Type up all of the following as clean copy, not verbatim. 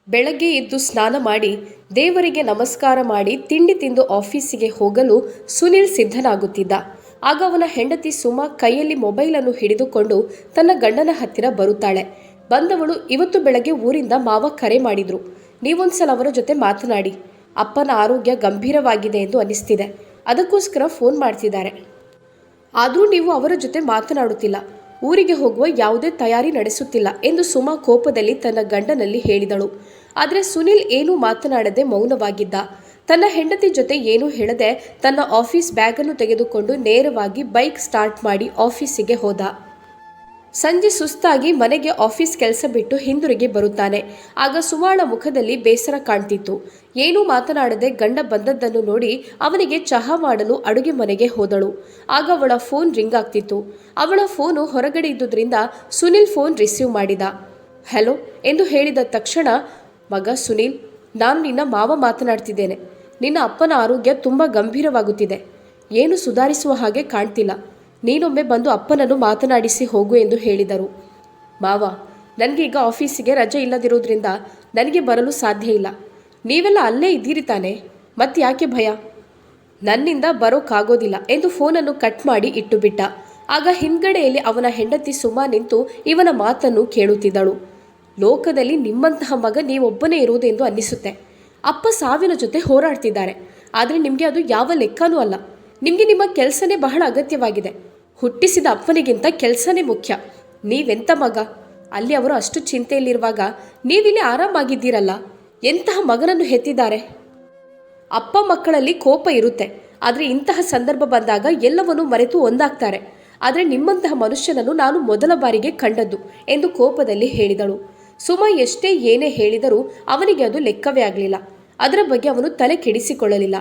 ಬೆಳಗ್ಗೆ ಎದ್ದು ಸ್ನಾನ ಮಾಡಿ ದೇವರಿಗೆ ನಮಸ್ಕಾರ ಮಾಡಿ ತಿಂಡಿ ತಿಂದು ಆಫೀಸಿಗೆ ಹೋಗಲು ಸುನಿಲ್ ಸಿದ್ಧನಾಗುತ್ತಿದ್ದ. ಆಗ ಅವನ ಹೆಂಡತಿ ಸುಮಾ ಕೈಯಲ್ಲಿ ಮೊಬೈಲನ್ನು ಹಿಡಿದುಕೊಂಡು ತನ್ನ ಗಂಡನ ಹತ್ತಿರ ಬರುತ್ತಾಳೆ. ಬಂದವಳು, ಇವತ್ತು ಬೆಳಗ್ಗೆ ಊರಿಂದ ಮಾವ ಕರೆ ಮಾಡಿದ್ರು, ನೀವೊಂದ್ಸಲ ಅವರ ಜೊತೆ ಮಾತನಾಡಿ, ಅಪ್ಪನ ಆರೋಗ್ಯ ಗಂಭೀರವಾಗಿದೆ ಎಂದು ಅನಿಸ್ತಿದೆ, ಅದಕ್ಕೋಸ್ಕರ ಫೋನ್ ಮಾಡ್ತಿದ್ದಾರೆ. ಆದರೂ ನೀವು ಅವರ ಜೊತೆ ಮಾತನಾಡುತ್ತಿಲ್ಲ, ಊರಿಗೆ ಹೋಗುವ ಯಾವುದೇ ತಯಾರಿ ನಡೆಸುತ್ತಿಲ್ಲ ಎಂದು ಸುಮಾ ಕೋಪದಲ್ಲಿ ತನ್ನ ಗಂಡನಲ್ಲಿ ಹೇಳಿದಳು. ಆದರೆ ಸುನಿಲ್ ಏನೂ ಮಾತನಾಡದೆ ಮೌನವಾಗಿದ್ದ. ತನ್ನ ಹೆಂಡತಿ ಜೊತೆ ಏನೂ ಹೇಳದೆ ತನ್ನ ಆಫೀಸ್ ಬ್ಯಾಗನ್ನು ತೆಗೆದುಕೊಂಡು ನೇರವಾಗಿ ಬೈಕ್ ಸ್ಟಾರ್ಟ್ ಮಾಡಿ ಆಫೀಸಿಗೆ ಹೋದ. ಸಂಜೆ ಸುಸ್ತಾಗಿ ಮನೆಗೆ ಆಫೀಸ್ ಕೆಲಸ ಬಿಟ್ಟು ಹಿಂದಿರುಗಿ ಬರುತ್ತಾನೆ. ಆಗ ಸುಮಾಳ ಮುಖದಲ್ಲಿ ಬೇಸರ ಕಾಣ್ತಿತ್ತು. ಏನೂ ಮಾತನಾಡದೆ ಗಂಡ ಬಂದದ್ದನ್ನು ನೋಡಿ ಅವನಿಗೆ ಚಹಾ ಮಾಡಲು ಅಡುಗೆ ಮನೆಗೆ ಹೋದಳು. ಆಗ ಅವಳ ಫೋನ್ ರಿಂಗ್ ಆಗ್ತಿತ್ತು. ಅವಳ ಫೋನು ಹೊರಗಡೆ ಇದ್ದುದರಿಂದ ಸುನಿಲ್ ಫೋನ್ ರಿಸೀವ್ ಮಾಡಿದ. ಹಲೋ ಎಂದು ಹೇಳಿದ ತಕ್ಷಣ, ಮಗ ಸುನಿಲ್, ನಾನು ನಿನ್ನ ಮಾವ ಮಾತನಾಡ್ತಿದ್ದೇನೆ. ನಿನ್ನ ಅಪ್ಪನ ಆರೋಗ್ಯ ತುಂಬ ಗಂಭೀರವಾಗುತ್ತಿದೆ, ಏನು ಸುಧಾರಿಸುವ ಹಾಗೆ ಕಾಣ್ತಿಲ್ಲ. ನೀನೊಮ್ಮೆ ಬಂದು ಅಪ್ಪನನ್ನು ಮಾತನಾಡಿಸಿ ಹೋಗು ಎಂದು ಹೇಳಿದರು. ಮಾವ, ನನಗೆ ಈಗ ಆಫೀಸಿಗೆ ರಜೆ ಇಲ್ಲದಿರೋದ್ರಿಂದ ನನಗೆ ಬರಲು ಸಾಧ್ಯ ಇಲ್ಲ. ನೀವೆಲ್ಲ ಅಲ್ಲೇ ಇದ್ದೀರಿ ತಾನೆ, ಮತ್ತೆ ಯಾಕೆ ಭಯ? ನನ್ನಿಂದ ಬರೋಕ್ಕಾಗೋದಿಲ್ಲ ಎಂದು ಫೋನನ್ನು ಕಟ್ ಮಾಡಿ ಇಟ್ಟು ಬಿಟ್ಟ. ಆಗ ಹಿಂದ್ಗಡೆಯಲ್ಲಿ ಅವನ ಹೆಂಡತಿ ಸುಮಾ ನಿಂತು ಇವನ ಮಾತನ್ನು ಕೇಳುತ್ತಿದ್ದಳು. ಲೋಕದಲ್ಲಿ ನಿಮ್ಮಂತಹ ಮಗ ನೀವೊಬ್ಬನೇ ಇರುವುದೆಂದು ಅನ್ನಿಸುತ್ತೆ. ಅಪ್ಪ ಸಾವಿನ ಜೊತೆ ಹೋರಾಡ್ತಿದ್ದಾರೆ, ಆದರೆ ನಿಮಗೆ ಅದು ಯಾವ ಲೆಕ್ಕನೂ ಅಲ್ಲ. ನಿಮಗೆ ನಿಮ್ಮ ಕೆಲಸನೇ ಬಹಳ ಅಗತ್ಯವಾಗಿದೆ. ಹುಟ್ಟಿಸಿದ ಅಪ್ಪನಿಗಿಂತ ಕೆಲಸನೇ ಮುಖ್ಯ. ನೀವೆಂಥ ಮಗ? ಅಲ್ಲಿ ಅವರು ಅಷ್ಟು ಚಿಂತೆಯಲ್ಲಿರುವಾಗ ನೀವಿಲ್ಲಿ ಆರಾಮಾಗಿದ್ದೀರಲ್ಲ. ಎಂತಹ ಮಗನನ್ನು ಹೆತ್ತಿದ್ದಾರೆ. ಅಪ್ಪ ಮಕ್ಕಳಲ್ಲಿ ಕೋಪ ಇರುತ್ತೆ, ಆದರೆ ಇಂತಹ ಸಂದರ್ಭ ಬಂದಾಗ ಎಲ್ಲವನ್ನೂ ಮರೆತು ಒಂದಾಗ್ತಾರೆ. ಆದರೆ ನಿಮ್ಮಂತಹ ಮನುಷ್ಯನನ್ನು ನಾನು ಮೊದಲ ಬಾರಿಗೆ ಕಂಡದ್ದು ಎಂದು ಕೋಪದಲ್ಲಿ ಹೇಳಿದಳು. ಸುಮಾ ಎಷ್ಟೇ ಏನೇ ಹೇಳಿದರೂ ಅವನಿಗೆ ಅದು ಲೆಕ್ಕವೇ ಆಗಲಿಲ್ಲ. ಅದರ ಬಗ್ಗೆ ಅವನು ತಲೆ ಕೆಡಿಸಿಕೊಳ್ಳಲಿಲ್ಲ.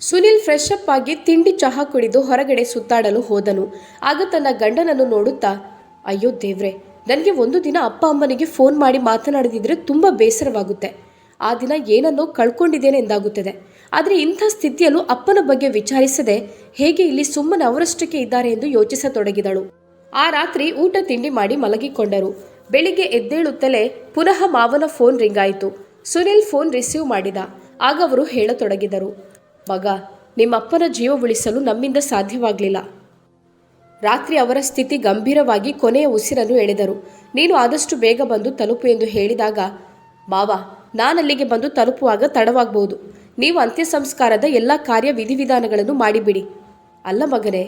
ಸುನಿಲ್ ಫ್ರೆಶ್ ಅಪ್ ಆಗಿ ತಿಂಡಿ ಚಹಾ ಕುಡಿದು ಹೊರಗಡೆ ಸುತ್ತಾಡಲು ಹೋದನು. ಆಗ ತನ್ನ ಗಂಡನನ್ನು ನೋಡುತ್ತಾ, ಅಯ್ಯೋ ದೇವ್ರೆ, ನನಗೆ ಒಂದು ದಿನ ಅಪ್ಪ ಅಮ್ಮನಿಗೆ ಫೋನ್ ಮಾಡಿ ಮಾತನಾಡದಿದ್ರೆ ತುಂಬ ಬೇಸರವಾಗುತ್ತೆ. ಆ ದಿನ ಏನನ್ನೋ ಕಳ್ಕೊಂಡಿದ್ದೇನೆ ಎಂದಾಗುತ್ತದೆ. ಆದರೆ ಇಂಥ ಸ್ಥಿತಿಯಲ್ಲೂ ಅಪ್ಪನ ಬಗ್ಗೆ ವಿಚಾರಿಸದೆ ಹೇಗೆ ಇಲ್ಲಿ ಸುಮ್ಮನೆ ಅವರಷ್ಟಕ್ಕೆ ಇದ್ದಾರೆ ಎಂದು ಯೋಚಿಸತೊಡಗಿದಳು. ಆ ರಾತ್ರಿ ಊಟ ತಿಂಡಿ ಮಾಡಿ ಮಲಗಿಕೊಂಡರು. ಬೆಳಿಗ್ಗೆ ಎದ್ದೇಳುತ್ತಲೇ ಪುನಃ ಮಾವನ ಫೋನ್ ರಿಂಗ್ ಆಯಿತು. ಸುನಿಲ್ ಫೋನ್ ರಿಸೀವ್ ಮಾಡಿದ. ಆಗ ಅವರು ಹೇಳತೊಡಗಿದರು, ಮಗ, ನಿಮ್ಮಪ್ಪನ ಜೀವ ಉಳಿಸಲು ನಮ್ಮಿಂದ ಸಾಧ್ಯವಾಗಲಿಲ್ಲ. ರಾತ್ರಿ ಅವರ ಸ್ಥಿತಿ ಗಂಭೀರವಾಗಿ ಕೊನೆಯ ಉಸಿರನ್ನು ಎಳೆದರು. ನೀನು ಆದಷ್ಟು ಬೇಗ ಬಂದು ತಲುಪು ಎಂದು ಹೇಳಿದಾಗ, ಮಾವ, ನಾನಲ್ಲಿಗೆ ಬಂದು ತಲುಪುವಾಗ ತಡವಾಗಬಹುದು. ನೀವು ಅಂತ್ಯ ಸಂಸ್ಕಾರದ ಎಲ್ಲ ಕಾರ್ಯ ವಿಧಿವಿಧಾನಗಳನ್ನು ಮಾಡಿಬಿಡಿ. ಅಲ್ಲ ಮಗನೇ,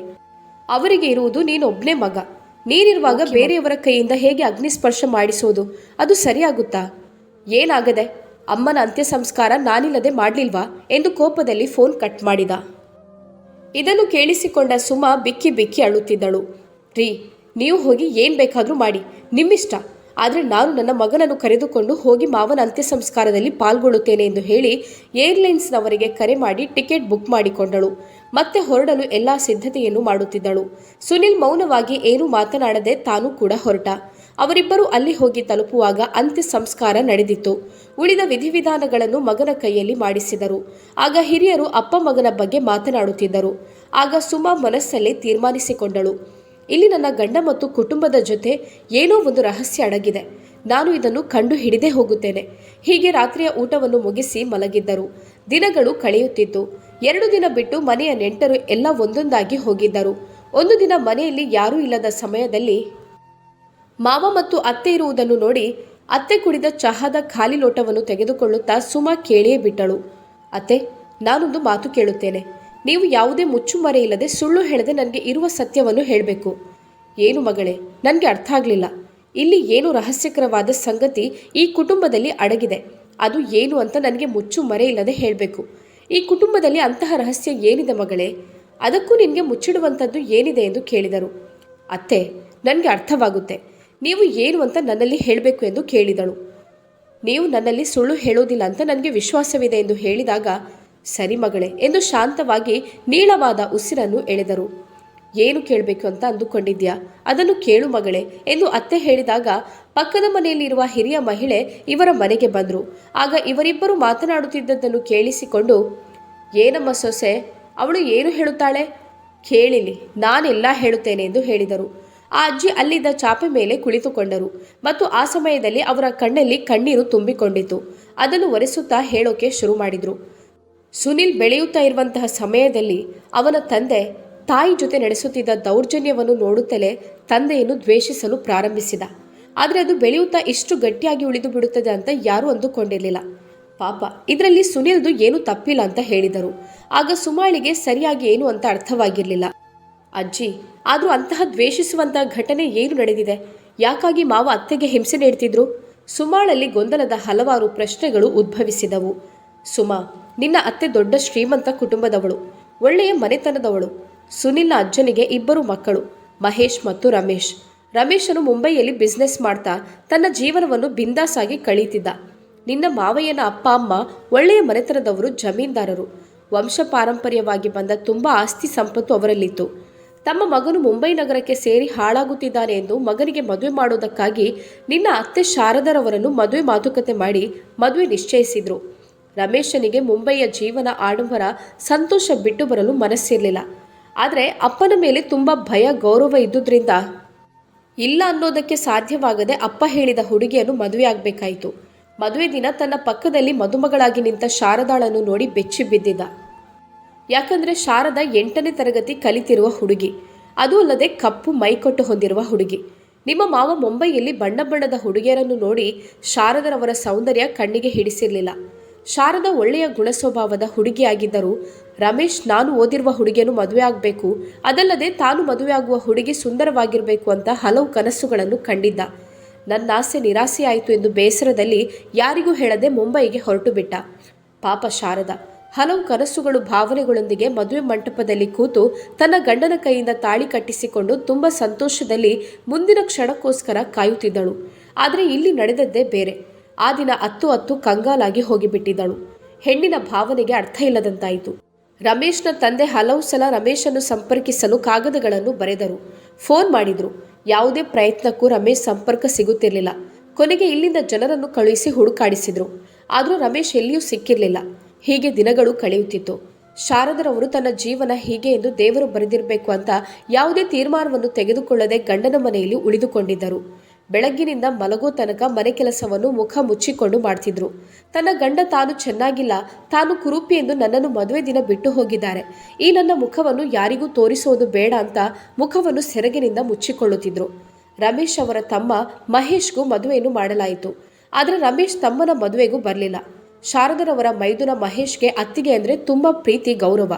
ಅವರಿಗೆ ಇರುವುದು ನೀನೊಬ್ಬನೇ ಮಗ. ನೀನಿರುವಾಗ ಬೇರೆಯವರ ಕೈಯಿಂದ ಹೇಗೆ ಅಗ್ನಿಸ್ಪರ್ಶ ಮಾಡಿಸೋದು? ಅದು ಸರಿಯಾಗುತ್ತಾ? ಏನಾಗದೆ ಅಮ್ಮನ ಅಂತ್ಯ ಸಂಸ್ಕಾರ ನಾನಿಲ್ಲದೆ ಮಾಡಲಿಲ್ವಾ ಎಂದು ಕೋಪದಲ್ಲಿ ಫೋನ್ ಕಟ್ ಮಾಡಿದ. ಇದನ್ನು ಕೇಳಿಸಿಕೊಂಡ ಸುಮಾ ಬಿಕ್ಕಿ ಬಿಕ್ಕಿ ಅಳುತ್ತಿದ್ದಳು. ರೀ, ನೀವು ಹೋಗಿ ಏನು ಬೇಕಾದರೂ ಮಾಡಿ, ನಿಮ್ಮಿಷ್ಟ. ಆದರೆ ನಾನು ನನ್ನ ಮಗನನ್ನು ಕರೆದುಕೊಂಡು ಹೋಗಿ ಮಾವನ ಅಂತ್ಯ ಸಂಸ್ಕಾರದಲ್ಲಿ ಪಾಲ್ಗೊಳ್ಳುತ್ತೇನೆ ಎಂದು ಹೇಳಿ ಏರ್ಲೈನ್ಸ್ನವರಿಗೆ ಕರೆ ಮಾಡಿ ಟಿಕೆಟ್ ಬುಕ್ ಮಾಡಿಕೊಂಡಳು. ಮತ್ತೆ ಹೊರಡಲು ಎಲ್ಲ ಸಿದ್ಧತೆಯನ್ನು ಮಾಡುತ್ತಿದ್ದಳು. ಸುನಿಲ್ ಮೌನವಾಗಿ ಏನೂ ಮಾತನಾಡದೆ ತಾನೂ ಕೂಡ ಹೊರಟ. ಅವರಿಬ್ಬರು ಅಲ್ಲಿ ಹೋಗಿ ತಲುಪುವಾಗ ಅಂತ್ಯ ಸಂಸ್ಕಾರ ನಡೆದಿತ್ತು. ಉಳಿದ ವಿಧಿವಿಧಾನಗಳನ್ನು ಮಗನ ಕೈಯಲ್ಲಿ ಮಾಡಿಸಿದರು. ಆಗ ಹಿರಿಯರು ಅಪ್ಪ ಮಗನ ಬಗ್ಗೆ ಮಾತನಾಡುತ್ತಿದ್ದರು. ಆಗ ಸುಮಾ ಮನಸ್ಸಲ್ಲೇ ತೀರ್ಮಾನಿಸಿಕೊಂಡಳು, ಇಲ್ಲಿ ನನ್ನ ಗಂಡ ಮತ್ತು ಕುಟುಂಬದ ಜೊತೆ ಏನೋ ಒಂದು ರಹಸ್ಯ ಅಡಗಿದೆ. ನಾನು ಇದನ್ನು ಕಂಡು ಹಿಡಿದೇ ಹೋಗುತ್ತೇನೆ. ಹೀಗೆ ರಾತ್ರಿಯ ಊಟವನ್ನು ಮುಗಿಸಿ ಮಲಗಿದ್ದರು. ದಿನಗಳು ಕಳೆಯುತ್ತಿತ್ತು. 2 ದಿನ ಬಿಟ್ಟು ಮನೆಯ ನೆಂಟರು ಎಲ್ಲ ಒಂದೊಂದಾಗಿ ಹೋಗಿದ್ದರು. ಒಂದು ದಿನ ಮನೆಯಲ್ಲಿ ಯಾರೂ ಇಲ್ಲದ ಸಮಯದಲ್ಲಿ ಮಾವ ಮತ್ತು ಅತ್ತೆ ಇರುವುದನ್ನು ನೋಡಿ ಅತ್ತೆ ಕುಡಿದ ಚಹಾದ ಖಾಲಿ ಲೋಟವನ್ನು ತೆಗೆದುಕೊಳ್ಳುತ್ತಾ ಸುಮಾ ಕೇಳಿಯೇ ಬಿಟ್ಟಳು. ಅತ್ತೆ, ನಾನೊಂದು ಮಾತು ಕೇಳುತ್ತೇನೆ. ನೀವು ಯಾವುದೇ ಮುಚ್ಚುಮರೆ ಇಲ್ಲದೆ ಸುಳ್ಳು ಹೇಳದೆ ನನಗೆ ಇರುವ ಸತ್ಯವನ್ನು ಹೇಳಬೇಕು. ಏನು ಮಗಳೇ, ನನಗೆ ಅರ್ಥ ಆಗಲಿಲ್ಲ. ಇಲ್ಲಿ ಏನು ರಹಸ್ಯಕರವಾದ ಸಂಗತಿ ಈ ಕುಟುಂಬದಲ್ಲಿ ಅಡಗಿದೆ. ಅದು ಏನು ಅಂತ ನನಗೆ ಮುಚ್ಚುಮರೆ ಇಲ್ಲದೆ ಹೇಳಬೇಕು. ಈ ಕುಟುಂಬದಲ್ಲಿ ಅಂತಹ ರಹಸ್ಯ ಏನಿದೆ ಮಗಳೇ? ಅದಕ್ಕೂ ನಿನಗೆ ಮುಚ್ಚಿಡುವಂಥದ್ದು ಏನಿದೆ ಎಂದು ಕೇಳಿದರು. ಅತ್ತೆ, ನನಗೆ ಅರ್ಥವಾಗುತ್ತೆ. ನೀವು ಏನು ಅಂತ ನನ್ನಲ್ಲಿ ಹೇಳಬೇಕು ಎಂದು ಕೇಳಿದಳು. ನೀವು ನನ್ನಲ್ಲಿ ಸುಳ್ಳು ಹೇಳೋದಿಲ್ಲ ಅಂತ ನನಗೆ ವಿಶ್ವಾಸವಿದೆ ಎಂದು ಹೇಳಿದಾಗ, ಸರಿ ಮಗಳೇ ಎಂದು ಶಾಂತವಾಗಿ ನೀಳವಾದ ಉಸಿರನ್ನು ಎಳೆದರು. ಏನು ಕೇಳಬೇಕು ಅಂತ ಅಂದುಕೊಂಡಿದ್ಯಾ? ಅದನ್ನು ಕೇಳು ಮಗಳೇ ಎಂದು ಅತ್ತೆ ಹೇಳಿದಾಗ ಪಕ್ಕದ ಮನೆಯಲ್ಲಿರುವ ಹಿರಿಯ ಮಹಿಳೆ ಇವರ ಮನೆಗೆ ಬಂದರು. ಆಗ ಇವರಿಬ್ಬರು ಮಾತನಾಡುತ್ತಿದ್ದದ್ದನ್ನು ಕೇಳಿಸಿಕೊಂಡು, ಏನಮ್ಮ ಸೊಸೆ, ಅವಳು ಏನು ಹೇಳುತ್ತಾಳೆ? ಕೇಳಿಲಿ, ನಾನೆಲ್ಲ ಹೇಳುತ್ತೇನೆ ಎಂದು ಹೇಳಿದರು. ಆ ಅಜ್ಜಿ ಅಲ್ಲಿದ್ದ ಚಾಪೆ ಮೇಲೆ ಕುಳಿತುಕೊಂಡರು ಮತ್ತು ಆ ಸಮಯದಲ್ಲಿ ಅವರ ಕಣ್ಣಲ್ಲಿ ಕಣ್ಣೀರು ತುಂಬಿಕೊಂಡಿತು. ಅದನ್ನು ಒರೆಸುತ್ತಾ ಹೇಳೋಕೆ ಶುರು ಮಾಡಿದ್ರು. ಸುನಿಲ್ ಬೆಳೆಯುತ್ತಾ ಇರುವಂತಹ ಸಮಯದಲ್ಲಿ ಅವನ ತಂದೆ ತಾಯಿ ಜೊತೆ ನಡೆಸುತ್ತಿದ್ದ ದೌರ್ಜನ್ಯವನ್ನು ನೋಡುತ್ತಲೇ ತಂದೆಯನ್ನು ದ್ವೇಷಿಸಲು ಪ್ರಾರಂಭಿಸಿದ. ಆದರೆ ಅದು ಬೆಳೆಯುತ್ತಾ ಇಷ್ಟು ಗಟ್ಟಿಯಾಗಿ ಉಳಿದು ಬಿಡುತ್ತದೆ ಅಂತ ಯಾರೂ ಅಂದುಕೊಂಡಿರಲಿಲ್ಲ. ಪಾಪ, ಇದರಲ್ಲಿ ಸುನಿಲ್ದು ಏನು ತಪ್ಪಿಲ್ಲ ಅಂತ ಹೇಳಿದರು. ಆಗ ಸುಮಾಳಿಗೆ ಸರಿಯಾಗಿ ಏನು ಅಂತ ಅರ್ಥವಾಗಿರಲಿಲ್ಲ. ಅಜ್ಜಿ, ಆದರೂ ಅಂತಹ ದ್ವೇಷಿಸುವಂತಹ ಘಟನೆ ಏನು ನಡೆದಿದೆ? ಯಾಕಾಗಿ ಮಾವ ಅತ್ತೆಗೆ ಹಿಂಸೆ ನೀಡ್ತಿದ್ರು? ಸುಮಾಳಲ್ಲಿ ಗೊಂದಲದ ಹಲವಾರು ಪ್ರಶ್ನೆಗಳು ಉದ್ಭವಿಸಿದವು. ಸುಮಾ, ನಿನ್ನ ಅತ್ತೆ ದೊಡ್ಡ ಶ್ರೀಮಂತ ಕುಟುಂಬದವಳು, ಒಳ್ಳೆಯ ಮನೆತನದವಳು. ಸುನಿಲ್ನ ಅಜ್ಜನಿಗೆ 2 ಮಕ್ಕಳು, ಮಹೇಶ್ ಮತ್ತು ರಮೇಶ್. ರಮೇಶನು ಮುಂಬೈಯಲ್ಲಿ ಬಿಸ್ನೆಸ್ ಮಾಡ್ತಾ ತನ್ನ ಜೀವನವನ್ನು ಬಿಂದಾಸಾಗಿ ಕಳೀತಿದ್ದ. ನಿನ್ನ ಮಾವಯ್ಯನ ಅಪ್ಪ ಅಮ್ಮ ಒಳ್ಳೆಯ ಮನೆತನದವರು, ಜಮೀನ್ದಾರರು. ವಂಶ ಪಾರಂಪರ್ಯವಾಗಿ ಬಂದ ತುಂಬ ಆಸ್ತಿ ಸಂಪತ್ತು ಅವರಲ್ಲಿತ್ತು. ತಮ್ಮ ಮಗನು ಮುಂಬೈ ನಗರಕ್ಕೆ ಸೇರಿ ಹಾಳಾಗುತ್ತಿದ್ದಾನೆ ಎಂದು ಮಗನಿಗೆ ಮದುವೆ ಮಾಡೋದಕ್ಕಾಗಿ ನಿನ್ನ ಅತ್ತೆ ಶಾರದರವರನ್ನು ಮದುವೆ ಮಾತುಕತೆ ಮಾಡಿ ಮದುವೆ ನಿಶ್ಚಯಿಸಿದ್ರು. ರಮೇಶನಿಗೆ ಮುಂಬೈಯ ಜೀವನ ಆಡಂಬರ ಸಂತೋಷ ಬಿಟ್ಟು ಬರಲು ಮನಸ್ಸಿರಲಿಲ್ಲ. ಆದರೆ ಅಪ್ಪನ ಮೇಲೆ ತುಂಬ ಭಯ ಗೌರವ ಇದ್ದುದರಿಂದ ಇಲ್ಲ ಅನ್ನೋದಕ್ಕೆ ಸಾಧ್ಯವಾಗದೆ ಅಪ್ಪ ಹೇಳಿದ ಹುಡುಗಿಯನ್ನು ಮದುವೆಯಾಗಬೇಕಾಯಿತು. ಮದುವೆ ದಿನ ತನ್ನ ಪಕ್ಕದಲ್ಲಿ ಮದುಮಗಳಾಗಿ ನಿಂತ ಶಾರದಾಳನ್ನು ನೋಡಿ ಬೆಚ್ಚಿ ಬಿದ್ದಿದ್ದ. ಯಾಕಂದರೆ ಶಾರದಾ 8ನೇ ತರಗತಿ ಕಲಿತಿರುವ ಹುಡುಗಿ, ಅದೂ ಅಲ್ಲದೆ ಕಪ್ಪು ಮೈಕೊಟ್ಟು ಹೊಂದಿರುವ ಹುಡುಗಿ. ನಿಮ್ಮ ಮಾವ ಮುಂಬೈಯಲ್ಲಿ ಬಣ್ಣ ಬಣ್ಣದ ಹುಡುಗಿಯರನ್ನು ನೋಡಿ ಶಾರದರವರ ಸೌಂದರ್ಯ ಕಣ್ಣಿಗೆ ಹಿಡಿಸಿರಲಿಲ್ಲ. ಶಾರದಾ ಒಳ್ಳೆಯ ಗುಣ ಸ್ವಭಾವದ ಹುಡುಗಿಯಾಗಿದ್ದರೂ ರಮೇಶ್ ನಾನು ಓದಿರುವ ಹುಡುಗಿಯನ್ನು ಮದುವೆ ಆಗಬೇಕು, ಅದಲ್ಲದೆ ತಾನು ಮದುವೆ ಆಗುವ ಹುಡುಗಿ ಸುಂದರವಾಗಿರಬೇಕು ಅಂತ ಹಲವು ಕನಸುಗಳನ್ನು ಕಂಡಿದ್ದ. ನನ್ನಾಸೆ ನಿರಾಸೆಯಾಯಿತು ಎಂದು ಬೇಸರದಲ್ಲಿ ಯಾರಿಗೂ ಹೇಳದೆ ಮುಂಬೈಗೆ ಹೊರಟು ಬಿಟ್ಟ. ಪಾಪ ಶಾರದಾ ಹಲವು ಕನಸುಗಳು ಭಾವನೆಗಳೊಂದಿಗೆ ಮದುವೆ ಮಂಟಪದಲ್ಲಿ ಕೂತು ತನ್ನ ಗಂಡನ ಕೈಯಿಂದ ತಾಳಿ ಕಟ್ಟಿಸಿಕೊಂಡು ತುಂಬ ಸಂತೋಷದಲ್ಲಿ ಮುಂದಿನ ಕ್ಷಣಕ್ಕೋಸ್ಕರ ಕಾಯುತ್ತಿದ್ದಳು. ಆದರೆ ಇಲ್ಲಿ ನಡೆದದ್ದೇ ಬೇರೆ. ಆ ದಿನ ಅತ್ತು ಕಂಗಾಲಾಗಿ ಹೋಗಿಬಿಟ್ಟಿದ್ದಳು. ಹೆಣ್ಣಿನ ಭಾವನೆಗೆ ಅರ್ಥ ಇಲ್ಲದಂತಾಯಿತು. ರಮೇಶ್ನ ತಂದೆ ಹಲವು ಸಲ ರಮೇಶನ್ನು ಸಂಪರ್ಕಿಸಲು ಕಾಗದಗಳನ್ನು ಬರೆದರು, ಫೋನ್ ಮಾಡಿದ್ರು. ಯಾವುದೇ ಪ್ರಯತ್ನಕ್ಕೂ ರಮೇಶ್ ಸಂಪರ್ಕ ಸಿಗುತ್ತಿರಲಿಲ್ಲ. ಕೊನೆಗೆ ಇಲ್ಲಿಂದ ಜನರನ್ನು ಕಳುಹಿಸಿ ಹುಡುಕಾಡಿಸಿದ್ರು. ಆದರೂ ರಮೇಶ್ ಎಲ್ಲಿಯೂ ಸಿಕ್ಕಿರಲಿಲ್ಲ. ಹೀಗೆ ದಿನಗಳು ಕಳೆಯುತ್ತಿತ್ತು. ಶಾರದರವರು ತನ್ನ ಜೀವನ ಹೀಗೆ ಎಂದು ದೇವರು ಬರೆದಿರಬೇಕು ಅಂತ ಯಾವುದೇ ತೀರ್ಮಾನವನ್ನು ತೆಗೆದುಕೊಳ್ಳದೆ ಗಂಡನ ಮನೆಯಲ್ಲಿ ಉಳಿದುಕೊಂಡಿದ್ದರು. ಬೆಳಗ್ಗಿನಿಂದ ಮಲಗೋ ತನಕ ಮನೆ ಕೆಲಸವನ್ನು ಮುಖ ಮುಚ್ಚಿಕೊಂಡು ಮಾಡ್ತಿದ್ರು. ತನ್ನ ಗಂಡ ತಾನು ಚೆನ್ನಾಗಿಲ್ಲ, ತಾನು ಕುರೂಪಿ ಎಂದು ನನ್ನನ್ನು ಮದುವೆ ದಿನ ಬಿಟ್ಟು ಹೋಗಿದ್ದಾರೆ. ಈ ನನ್ನ ಮುಖವನ್ನು ಯಾರಿಗೂ ತೋರಿಸೋದು ಬೇಡ ಅಂತ ಮುಖವನ್ನು ಸೆರಗಿನಿಂದ ಮುಚ್ಚಿಕೊಳ್ಳುತ್ತಿದ್ರು. ರಮೇಶ್ ಅವರ ತಮ್ಮ ಮಹೇಶ್ಗೂ ಮದುವೆಯನ್ನು ಮಾಡಲಾಯಿತು. ಆದರೆ ರಮೇಶ್ ತಮ್ಮನ ಮದುವೆಗೂ ಬರಲಿಲ್ಲ. ಶಾರದರವರ ಮೈದುನ ಮಹೇಶ್ಗೆ ಅತ್ತಿಗೆ ಅಂದರೆ ತುಂಬ ಪ್ರೀತಿ ಗೌರವ.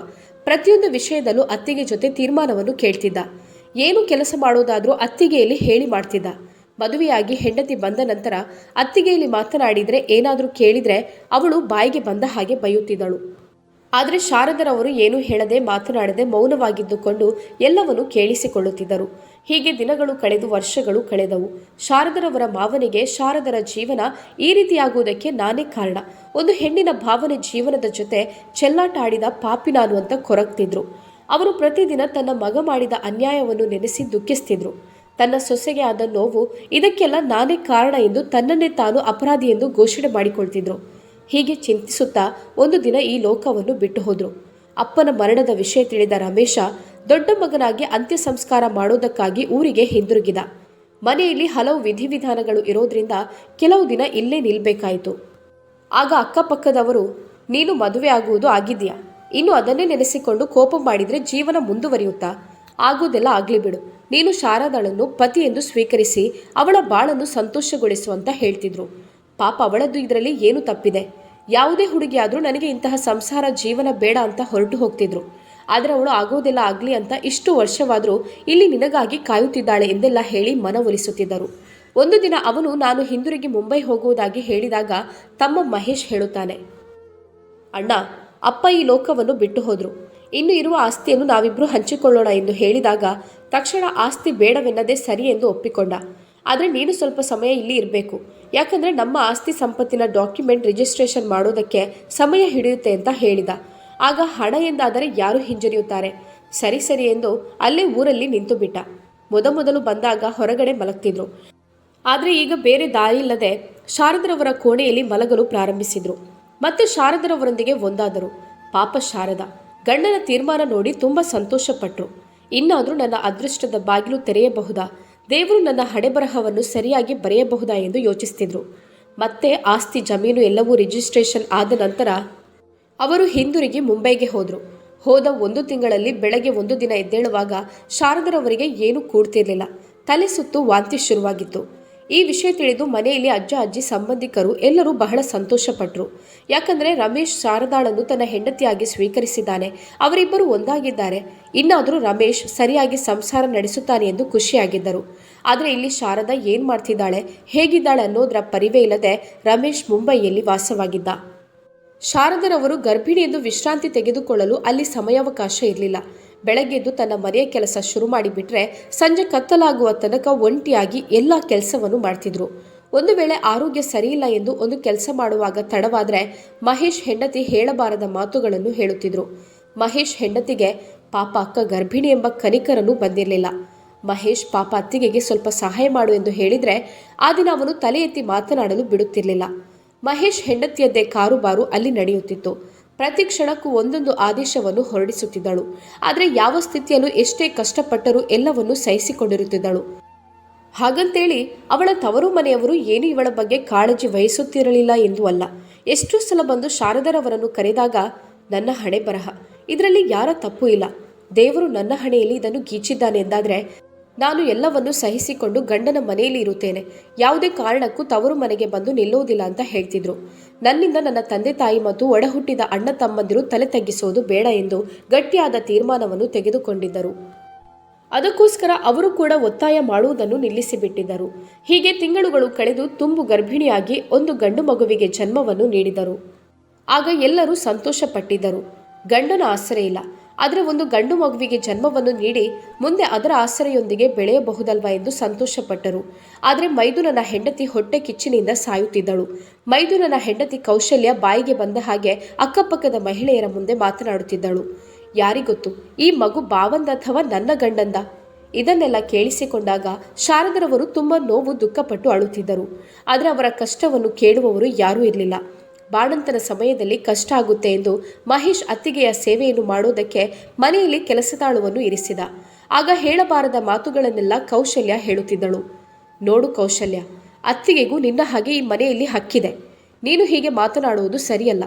ಪ್ರತಿಯೊಂದು ವಿಷಯದಲ್ಲೂ ಅತ್ತಿಗೆ ಜೊತೆ ತೀರ್ಮಾನವನ್ನು ಕೇಳ್ತಿದ್ದ. ಏನು ಕೆಲಸ ಮಾಡೋದಾದರೂ ಅತ್ತಿಗೆಯಲ್ಲಿ ಹೇಳಿ ಮಾಡ್ತಿದ್ದ. ಮದುವೆಯಾಗಿ ಹೆಂಡತಿ ಬಂದ ನಂತರ ಅತ್ತಿಗೆಯಲ್ಲಿ ಮಾತನಾಡಿದರೆ ಏನಾದರೂ ಕೇಳಿದರೆ ಅವಳು ಬಾಯಿಗೆ ಬಂದ ಹಾಗೆ ಬೈಯುತ್ತಿದ್ದಳು. ಆದರೆ ಶಾರದರವರು ಏನೂ ಹೇಳದೆ ಮಾತನಾಡದೆ ಮೌನವಾಗಿದ್ದುಕೊಂಡು ಎಲ್ಲವನ್ನೂ ಕೇಳಿಸಿಕೊಳ್ಳುತ್ತಿದ್ದರು. ಹೀಗೆ ದಿನಗಳು ಕಳೆದು ವರ್ಷಗಳು ಕಳೆದವು. ಶಾರದರವರ ಮಾವನಿಗೆ ಶಾರದರ ಜೀವನ ಈ ರೀತಿಯಾಗುವುದಕ್ಕೆ ನಾನೇ ಕಾರಣ, ಒಂದು ಹೆಣ್ಣಿನ ಭಾವನೆ ಜೀವನದ ಜೊತೆ ಚೆಲ್ಲಾಟ ಆಡಿದ ಪಾಪಿ ನಾನು ಅಂತ ಕೊರಗ್ತಿದ್ರು. ಅವರು ಪ್ರತಿದಿನ ತನ್ನ ಮಗ ಮಾಡಿದ ಅನ್ಯಾಯವನ್ನು ನೆನೆಸಿ ದುಃಖಿಸ್ತಿದ್ರು. ತನ್ನ ಸೊಸೆಗೆ ಆದ ನೋವು, ಇದಕ್ಕೆಲ್ಲ ನಾನೇ ಕಾರಣ ಎಂದು ತನ್ನನ್ನೇ ತಾನು ಅಪರಾಧಿ ಎಂದು ಘೋಷಣೆ ಮಾಡಿಕೊಳ್ತಿದ್ರು. ಹೀಗೆ ಚಿಂತಿಸುತ್ತಾ ಒಂದು ದಿನ ಈ ಲೋಕವನ್ನು ಬಿಟ್ಟು ಹೋದರು. ಅಪ್ಪನ ಮರಣದ ವಿಷಯ ತಿಳಿದ ರಮೇಶ ದೊಡ್ಡ ಮಗನಾಗಿ ಅಂತ್ಯ ಸಂಸ್ಕಾರ ಮಾಡೋದಕ್ಕಾಗಿ ಊರಿಗೆ ಹಿಂದಿರುಗಿದ. ಮನೆಯಲ್ಲಿ ಹಲವು ವಿಧಿವಿಧಾನಗಳು ಇರೋದ್ರಿಂದ ಕೆಲವು ದಿನ ಇಲ್ಲೇ ನಿಲ್ಬೇಕಾಯಿತು. ಆಗ ಅಕ್ಕಪಕ್ಕದವರು, ನೀನು ಮದುವೆ ಆಗುವುದು ಆಗಿದೆಯಾ, ಇನ್ನು ಅದನ್ನೇ ನೆನೆಸಿಕೊಂಡು ಕೋಪ ಮಾಡಿದರೆ ಜೀವನ ಮುಂದುವರಿಯುತ್ತಾ? ಆಗೋದೆಲ್ಲ ಆಗಲಿ ಬಿಡು, ನೀನು ಶಾರದಾಳನ್ನು ಪತಿ ಎಂದು ಸ್ವೀಕರಿಸಿ ಅವಳ ಬಾಳನ್ನು ಸಂತೋಷಗೊಳಿಸುವಂತ ಹೇಳ್ತಿದ್ರು. ಪಾಪ ಅವಳದ್ದು ಇದರಲ್ಲಿ ಏನು ತಪ್ಪಿದೆ? ಯಾವುದೇ ಹುಡುಗಿಯಾದರೂ ನನಗೆ ಇಂತಹ ಸಂಸಾರ ಜೀವನ ಬೇಡ ಅಂತ ಹೊರಟು ಹೋಗ್ತಿದ್ರು. ಆದರೆ ಅವಳು ಆಗೋದೆಲ್ಲ ಆಗಲಿ ಅಂತ ಇಷ್ಟು ವರ್ಷವಾದರೂ ಇಲ್ಲಿ ನಿನಗಾಗಿ ಕಾಯುತ್ತಿದ್ದಾಳೆ ಎಂದೆಲ್ಲ ಹೇಳಿ ಮನವೊಲಿಸುತ್ತಿದ್ದರು. ಒಂದು ದಿನ ಅವನು ನಾನು ಹಿಂದಿರುಗಿ ಮುಂಬೈ ಹೋಗುವುದಾಗಿ ಹೇಳಿದಾಗ ತಮ್ಮ ಮಹೇಶ್ ಹೇಳುತ್ತಾನೆ, ಅಣ್ಣ, ಅಪ್ಪ ಈ ಲೋಕವನ್ನು ಬಿಟ್ಟು ಹೋದರು. ಇನ್ನು ಇರುವ ಆಸ್ತಿಯನ್ನು ನಾವಿಬ್ಬರು ಹಂಚಿಕೊಳ್ಳೋಣ ಎಂದು ಹೇಳಿದಾಗ ತಕ್ಷಣ ಆಸ್ತಿ ಬೇಡವೆನ್ನದೇ ಸರಿ ಎಂದು ಒಪ್ಪಿಕೊಂಡ. ಆದರೆ ನೀನು ಸ್ವಲ್ಪ ಸಮಯ ಇಲ್ಲಿ ಇರಬೇಕು, ಯಾಕಂದರೆ ನಮ್ಮ ಆಸ್ತಿ ಸಂಪತ್ತಿನ ಡಾಕ್ಯುಮೆಂಟ್ ರಿಜಿಸ್ಟ್ರೇಷನ್ ಮಾಡೋದಕ್ಕೆ ಸಮಯ ಹಿಡಿಯುತ್ತೆ ಅಂತ ಹೇಳಿದ. ಆಗ ಹಣ ಎಂದಾದರೆ ಯಾರು ಹಿಂಜರಿಯುತ್ತಾರೆ? ಸರಿ ಸರಿ ಎಂದು ಅಲ್ಲೇ ಊರಲ್ಲಿ ನಿಂತು ಬಿಟ್ಟ. ಮೊದಲು ಬಂದಾಗ ಹೊರಗಡೆ ಮಲಗ್ತಿದ್ರು. ಆದರೆ ಈಗ ಬೇರೆ ದಾರಿ ಇಲ್ಲದೆ ಶಾರದರವರ ಕೋಣೆಯಲ್ಲಿ ಮಲಗಲು ಪ್ರಾರಂಭಿಸಿದ್ರು. ಮತ್ತೆ ಶಾರದರವರೊಂದಿಗೆ ಒಂದಾದರು. ಪಾಪ ಶಾರದಾ ಗಂಡನ ತೀರ್ಮಾನ ನೋಡಿ ತುಂಬ ಸಂತೋಷಪಟ್ಟರು. ಇನ್ನಾದರೂ ನನ್ನ ಅದೃಷ್ಟದ ಬಾಗಿಲು ತೆರೆಯಬಹುದಾ? ದೇವರು ನನ್ನ ಹಣೆಬರಹವನ್ನು ಸರಿಯಾಗಿ ಬರೆಯಬಹುದಾ ಎಂದು ಯೋಚಿಸ್ತಿದ್ರು. ಮತ್ತೆ ಆಸ್ತಿ ಜಮೀನು ಎಲ್ಲವೂ ರಿಜಿಸ್ಟ್ರೇಷನ್ ಆದ ನಂತರ ಅವರು ಹಿಂದಿರುಗಿ ಮುಂಬೈಗೆ ಹೋದ 1 ತಿಂಗಳಲ್ಲಿ ಬೆಳಗ್ಗೆ ಒಂದು ದಿನ ಎದ್ದೇಳುವಾಗ ಶಾರದರವರಿಗೆ ಏನೂ ಕೂಡ್ತಿರ್ಲಿಲ್ಲ. ತಲೆ ಸುತ್ತು ವಾಂತಿ ಶುರುವಾಗಿತ್ತು. ಈ ವಿಷಯ ತಿಳಿದು ಮನೆಯಲ್ಲಿ ಅಜ್ಜ ಅಜ್ಜಿ ಸಂಬಂಧಿಕರು ಎಲ್ಲರೂ ಬಹಳ ಸಂತೋಷಪಟ್ಟರು. ಯಾಕಂದರೆ ರಮೇಶ್ ಶಾರದಾಳನ್ನು ತನ್ನ ಹೆಂಡತಿಯಾಗಿ ಸ್ವೀಕರಿಸಿದ್ದಾನೆ. ಅವರಿಬ್ಬರು ಒಂದಾಗಿದ್ದಾರೆ. ಇನ್ನಾದರೂ ರಮೇಶ್ ಸರಿಯಾಗಿ ಸಂಸಾರ ನಡೆಸುತ್ತಾನೆ ಎಂದು ಖುಷಿಯಾಗಿದ್ದರು. ಆದರೆ ಇಲ್ಲಿ ಶಾರದಾ ಏನು ಮಾಡ್ತಿದ್ದಾಳೆ, ಹೇಗಿದ್ದಾಳೆ ಅನ್ನೋದರ ಪರಿವೇ ಇಲ್ಲದೆ ರಮೇಶ್ ಮುಂಬೈಯಲ್ಲಿ ವಾಸವಾಗಿದ್ದ. ಶಾರದರವರು ಗರ್ಭಿಣಿ ಎಂದು ವಿಶ್ರಾಂತಿ ತೆಗೆದುಕೊಳ್ಳಲು ಅಲ್ಲಿ ಸಮಯಾವಕಾಶ ಇರಲಿಲ್ಲ. ಬೆಳಗ್ಗೆದ್ದು ತನ್ನ ಮನೆಯ ಕೆಲಸ ಶುರು ಮಾಡಿಬಿಟ್ರೆ ಸಂಜೆ ಕತ್ತಲಾಗುವ ತನಕ ಒಂಟಿಯಾಗಿ ಎಲ್ಲ ಕೆಲಸವನ್ನು ಮಾಡ್ತಿದ್ರು. ಒಂದು ವೇಳೆ ಆರೋಗ್ಯ ಸರಿಯಿಲ್ಲ ಎಂದು ಒಂದು ಕೆಲಸ ಮಾಡುವಾಗ ತಡವಾದರೆ ಮಹೇಶ್ ಹೆಂಡತಿ ಹೇಳಬಾರದ ಮಾತುಗಳನ್ನು ಹೇಳುತ್ತಿದ್ರು. ಮಹೇಶ್ ಹೆಂಡತಿಗೆ ಪಾಪ ಅಕ್ಕ ಗರ್ಭಿಣಿ ಎಂಬ ಕನಿಕರನೂ ಬಂದಿರಲಿಲ್ಲ. ಮಹೇಶ್ ಪಾಪ ಅತ್ತಿಗೆಗೆ ಸ್ವಲ್ಪ ಸಹಾಯ ಮಾಡು ಎಂದು ಹೇಳಿದರೆ ಆ ದಿನ ಅವನು ತಲೆ ಎತ್ತಿ ಮಾತನಾಡಲು ಬಿಡುತ್ತಿರಲಿಲ್ಲ. ಮಹೇಶ್ ಹೆಂಡತಿಯದ್ದೇ ಕಾರುಬಾರು ಅಲ್ಲಿ ನಡೆಯುತ್ತಿತ್ತು. ಪ್ರತಿ ಕ್ಷಣಕ್ಕೂ ಒಂದೊಂದು ಆದೇಶವನ್ನು ಹೊರಡಿಸುತ್ತಿದ್ದಳು. ಆದರೆ ಯಾವ ಸ್ಥಿತಿಯಲ್ಲೂ ಎಷ್ಟೇ ಕಷ್ಟಪಟ್ಟರೂ ಎಲ್ಲವನ್ನೂ ಸಹಿಸಿಕೊಂಡಿರುತ್ತಿದ್ದಳು. ಹಾಗಂತೇಳಿ ಅವಳ ತವರು ಮನೆಯವರು ಏನೂ ಇವಳ ಬಗ್ಗೆ ಕಾಳಜಿ ವಹಿಸುತ್ತಿರಲಿಲ್ಲ ಎಂದು ಅಲ್ಲ. ಎಷ್ಟೋ ಸಲ ಬಂದು ಶಾರದರವರನ್ನು ಕರೆದಾಗ ನನ್ನ ಹಣೆ ಬರಹ, ಇದರಲ್ಲಿ ಯಾರ ತಪ್ಪು ಇಲ್ಲ, ದೇವರು ನನ್ನ ಹಣೆಯಲ್ಲಿ ಇದನ್ನು ಗೀಚಿದ್ದಾನೆ ಎಂದಾದರೆ ನಾನು ಎಲ್ಲವನ್ನು ಸಹಿಸಿಕೊಂಡು ಗಂಡನ ಮನೆಯಲ್ಲಿ ಇರುತ್ತೇನೆ, ಯಾವುದೇ ಕಾರಣಕ್ಕೂ ತವರು ಮನೆಗೆ ಬಂದು ನಿಲ್ಲುವುದಿಲ್ಲ ಅಂತ ಹೇಳ್ತಿದ್ರು. ನನ್ನಿಂದ ನನ್ನ ತಂದೆ ತಾಯಿ ಮತ್ತು ಒಡಹುಟ್ಟಿದ ಅಣ್ಣ ತಮ್ಮಂದಿರು ತಲೆ ತಗ್ಗಿಸುವುದು ಬೇಡ ಎಂದು ಗಟ್ಟಿಯಾದ ತೀರ್ಮಾನವನ್ನು ತೆಗೆದುಕೊಂಡಿದ್ದರು. ಅದಕ್ಕೋಸ್ಕರ ಅವರು ಕೂಡ ಒತ್ತಾಯ ಮಾಡುವುದನ್ನು ನಿಲ್ಲಿಸಿಬಿಟ್ಟಿದ್ದರು. ಹೀಗೆ ತಿಂಗಳುಗಳು ಕಳೆದು ತುಂಬು ಗರ್ಭಿಣಿಯಾಗಿ ಒಂದು ಗಂಡು ಮಗುವಿಗೆ ಜನ್ಮವನ್ನು ನೀಡಿದರು. ಆಗ ಎಲ್ಲರೂ ಸಂತೋಷಪಟ್ಟಿದ್ದರು. ಗಂಡನ ಆಸರೆ ಇಲ್ಲ, ಆದರೆ ಒಂದು ಗಂಡು ಮಗುವಿಗೆ ಜನ್ಮವನ್ನು ನೀಡಿ ಮುಂದೆ ಅದರ ಆಸರೆಯೊಂದಿಗೆ ಬೆಳೆಯಬಹುದಲ್ವಾ ಎಂದು ಸಂತೋಷಪಟ್ಟರು. ಆದರೆ ಮೈದುನನ ಹೆಂಡತಿ ಹೊಟ್ಟೆ ಕಿಚ್ಚಿನಿಂದ ಸಾಯುತ್ತಿದ್ದಳು. ಮೈದುನನ ಹೆಂಡತಿ ಕೌಶಲ್ಯ ಬಾಯಿಗೆ ಬಂದ ಹಾಗೆ ಅಕ್ಕಪಕ್ಕದ ಮಹಿಳೆಯರ ಮುಂದೆ ಮಾತನಾಡುತ್ತಿದ್ದಳು. ಯಾರಿಗೊತ್ತು ಈ ಮಗು ಬಾವಂದ ಅಥವಾ ನನ್ನ ಗಂಡಂದ? ಇದನ್ನೆಲ್ಲ ಕೇಳಿಸಿಕೊಂಡಾಗ ಶಾರದರವರು ತುಂಬ ನೋವು ದುಃಖಪಟ್ಟು ಅಳುತ್ತಿದ್ದರು. ಆದರೆ ಅವರ ಕಷ್ಟವನ್ನು ಕೇಳುವವರು ಯಾರೂ ಇರಲಿಲ್ಲ. ಬಾಣಂತನ ಸಮಯದಲ್ಲಿ ಕಷ್ಟ ಆಗುತ್ತೆ ಎಂದು ಮಹೇಶ್ ಅತ್ತಿಗೆಯ ಸೇವೆಯನ್ನು ಮಾಡೋದಕ್ಕೆ ಮನೆಯಲ್ಲಿ ಕೆಲಸದಾಳುವನ್ನು ಇರಿಸಿದ. ಆಗ ಹೇಳಬಾರದ ಮಾತುಗಳನ್ನೆಲ್ಲ ಕೌಶಲ್ಯ ಹೇಳುತ್ತಿದ್ದಳು. ನೋಡು ಕೌಶಲ್ಯ, ಅತ್ತಿಗೆಗೂ ನಿನ್ನ ಹಾಗೆ ಈ ಮನೆಯಲ್ಲಿ ಹಕ್ಕಿದೆ. ನೀನು ಹೀಗೆ ಮಾತನಾಡುವುದು ಸರಿಯಲ್ಲ.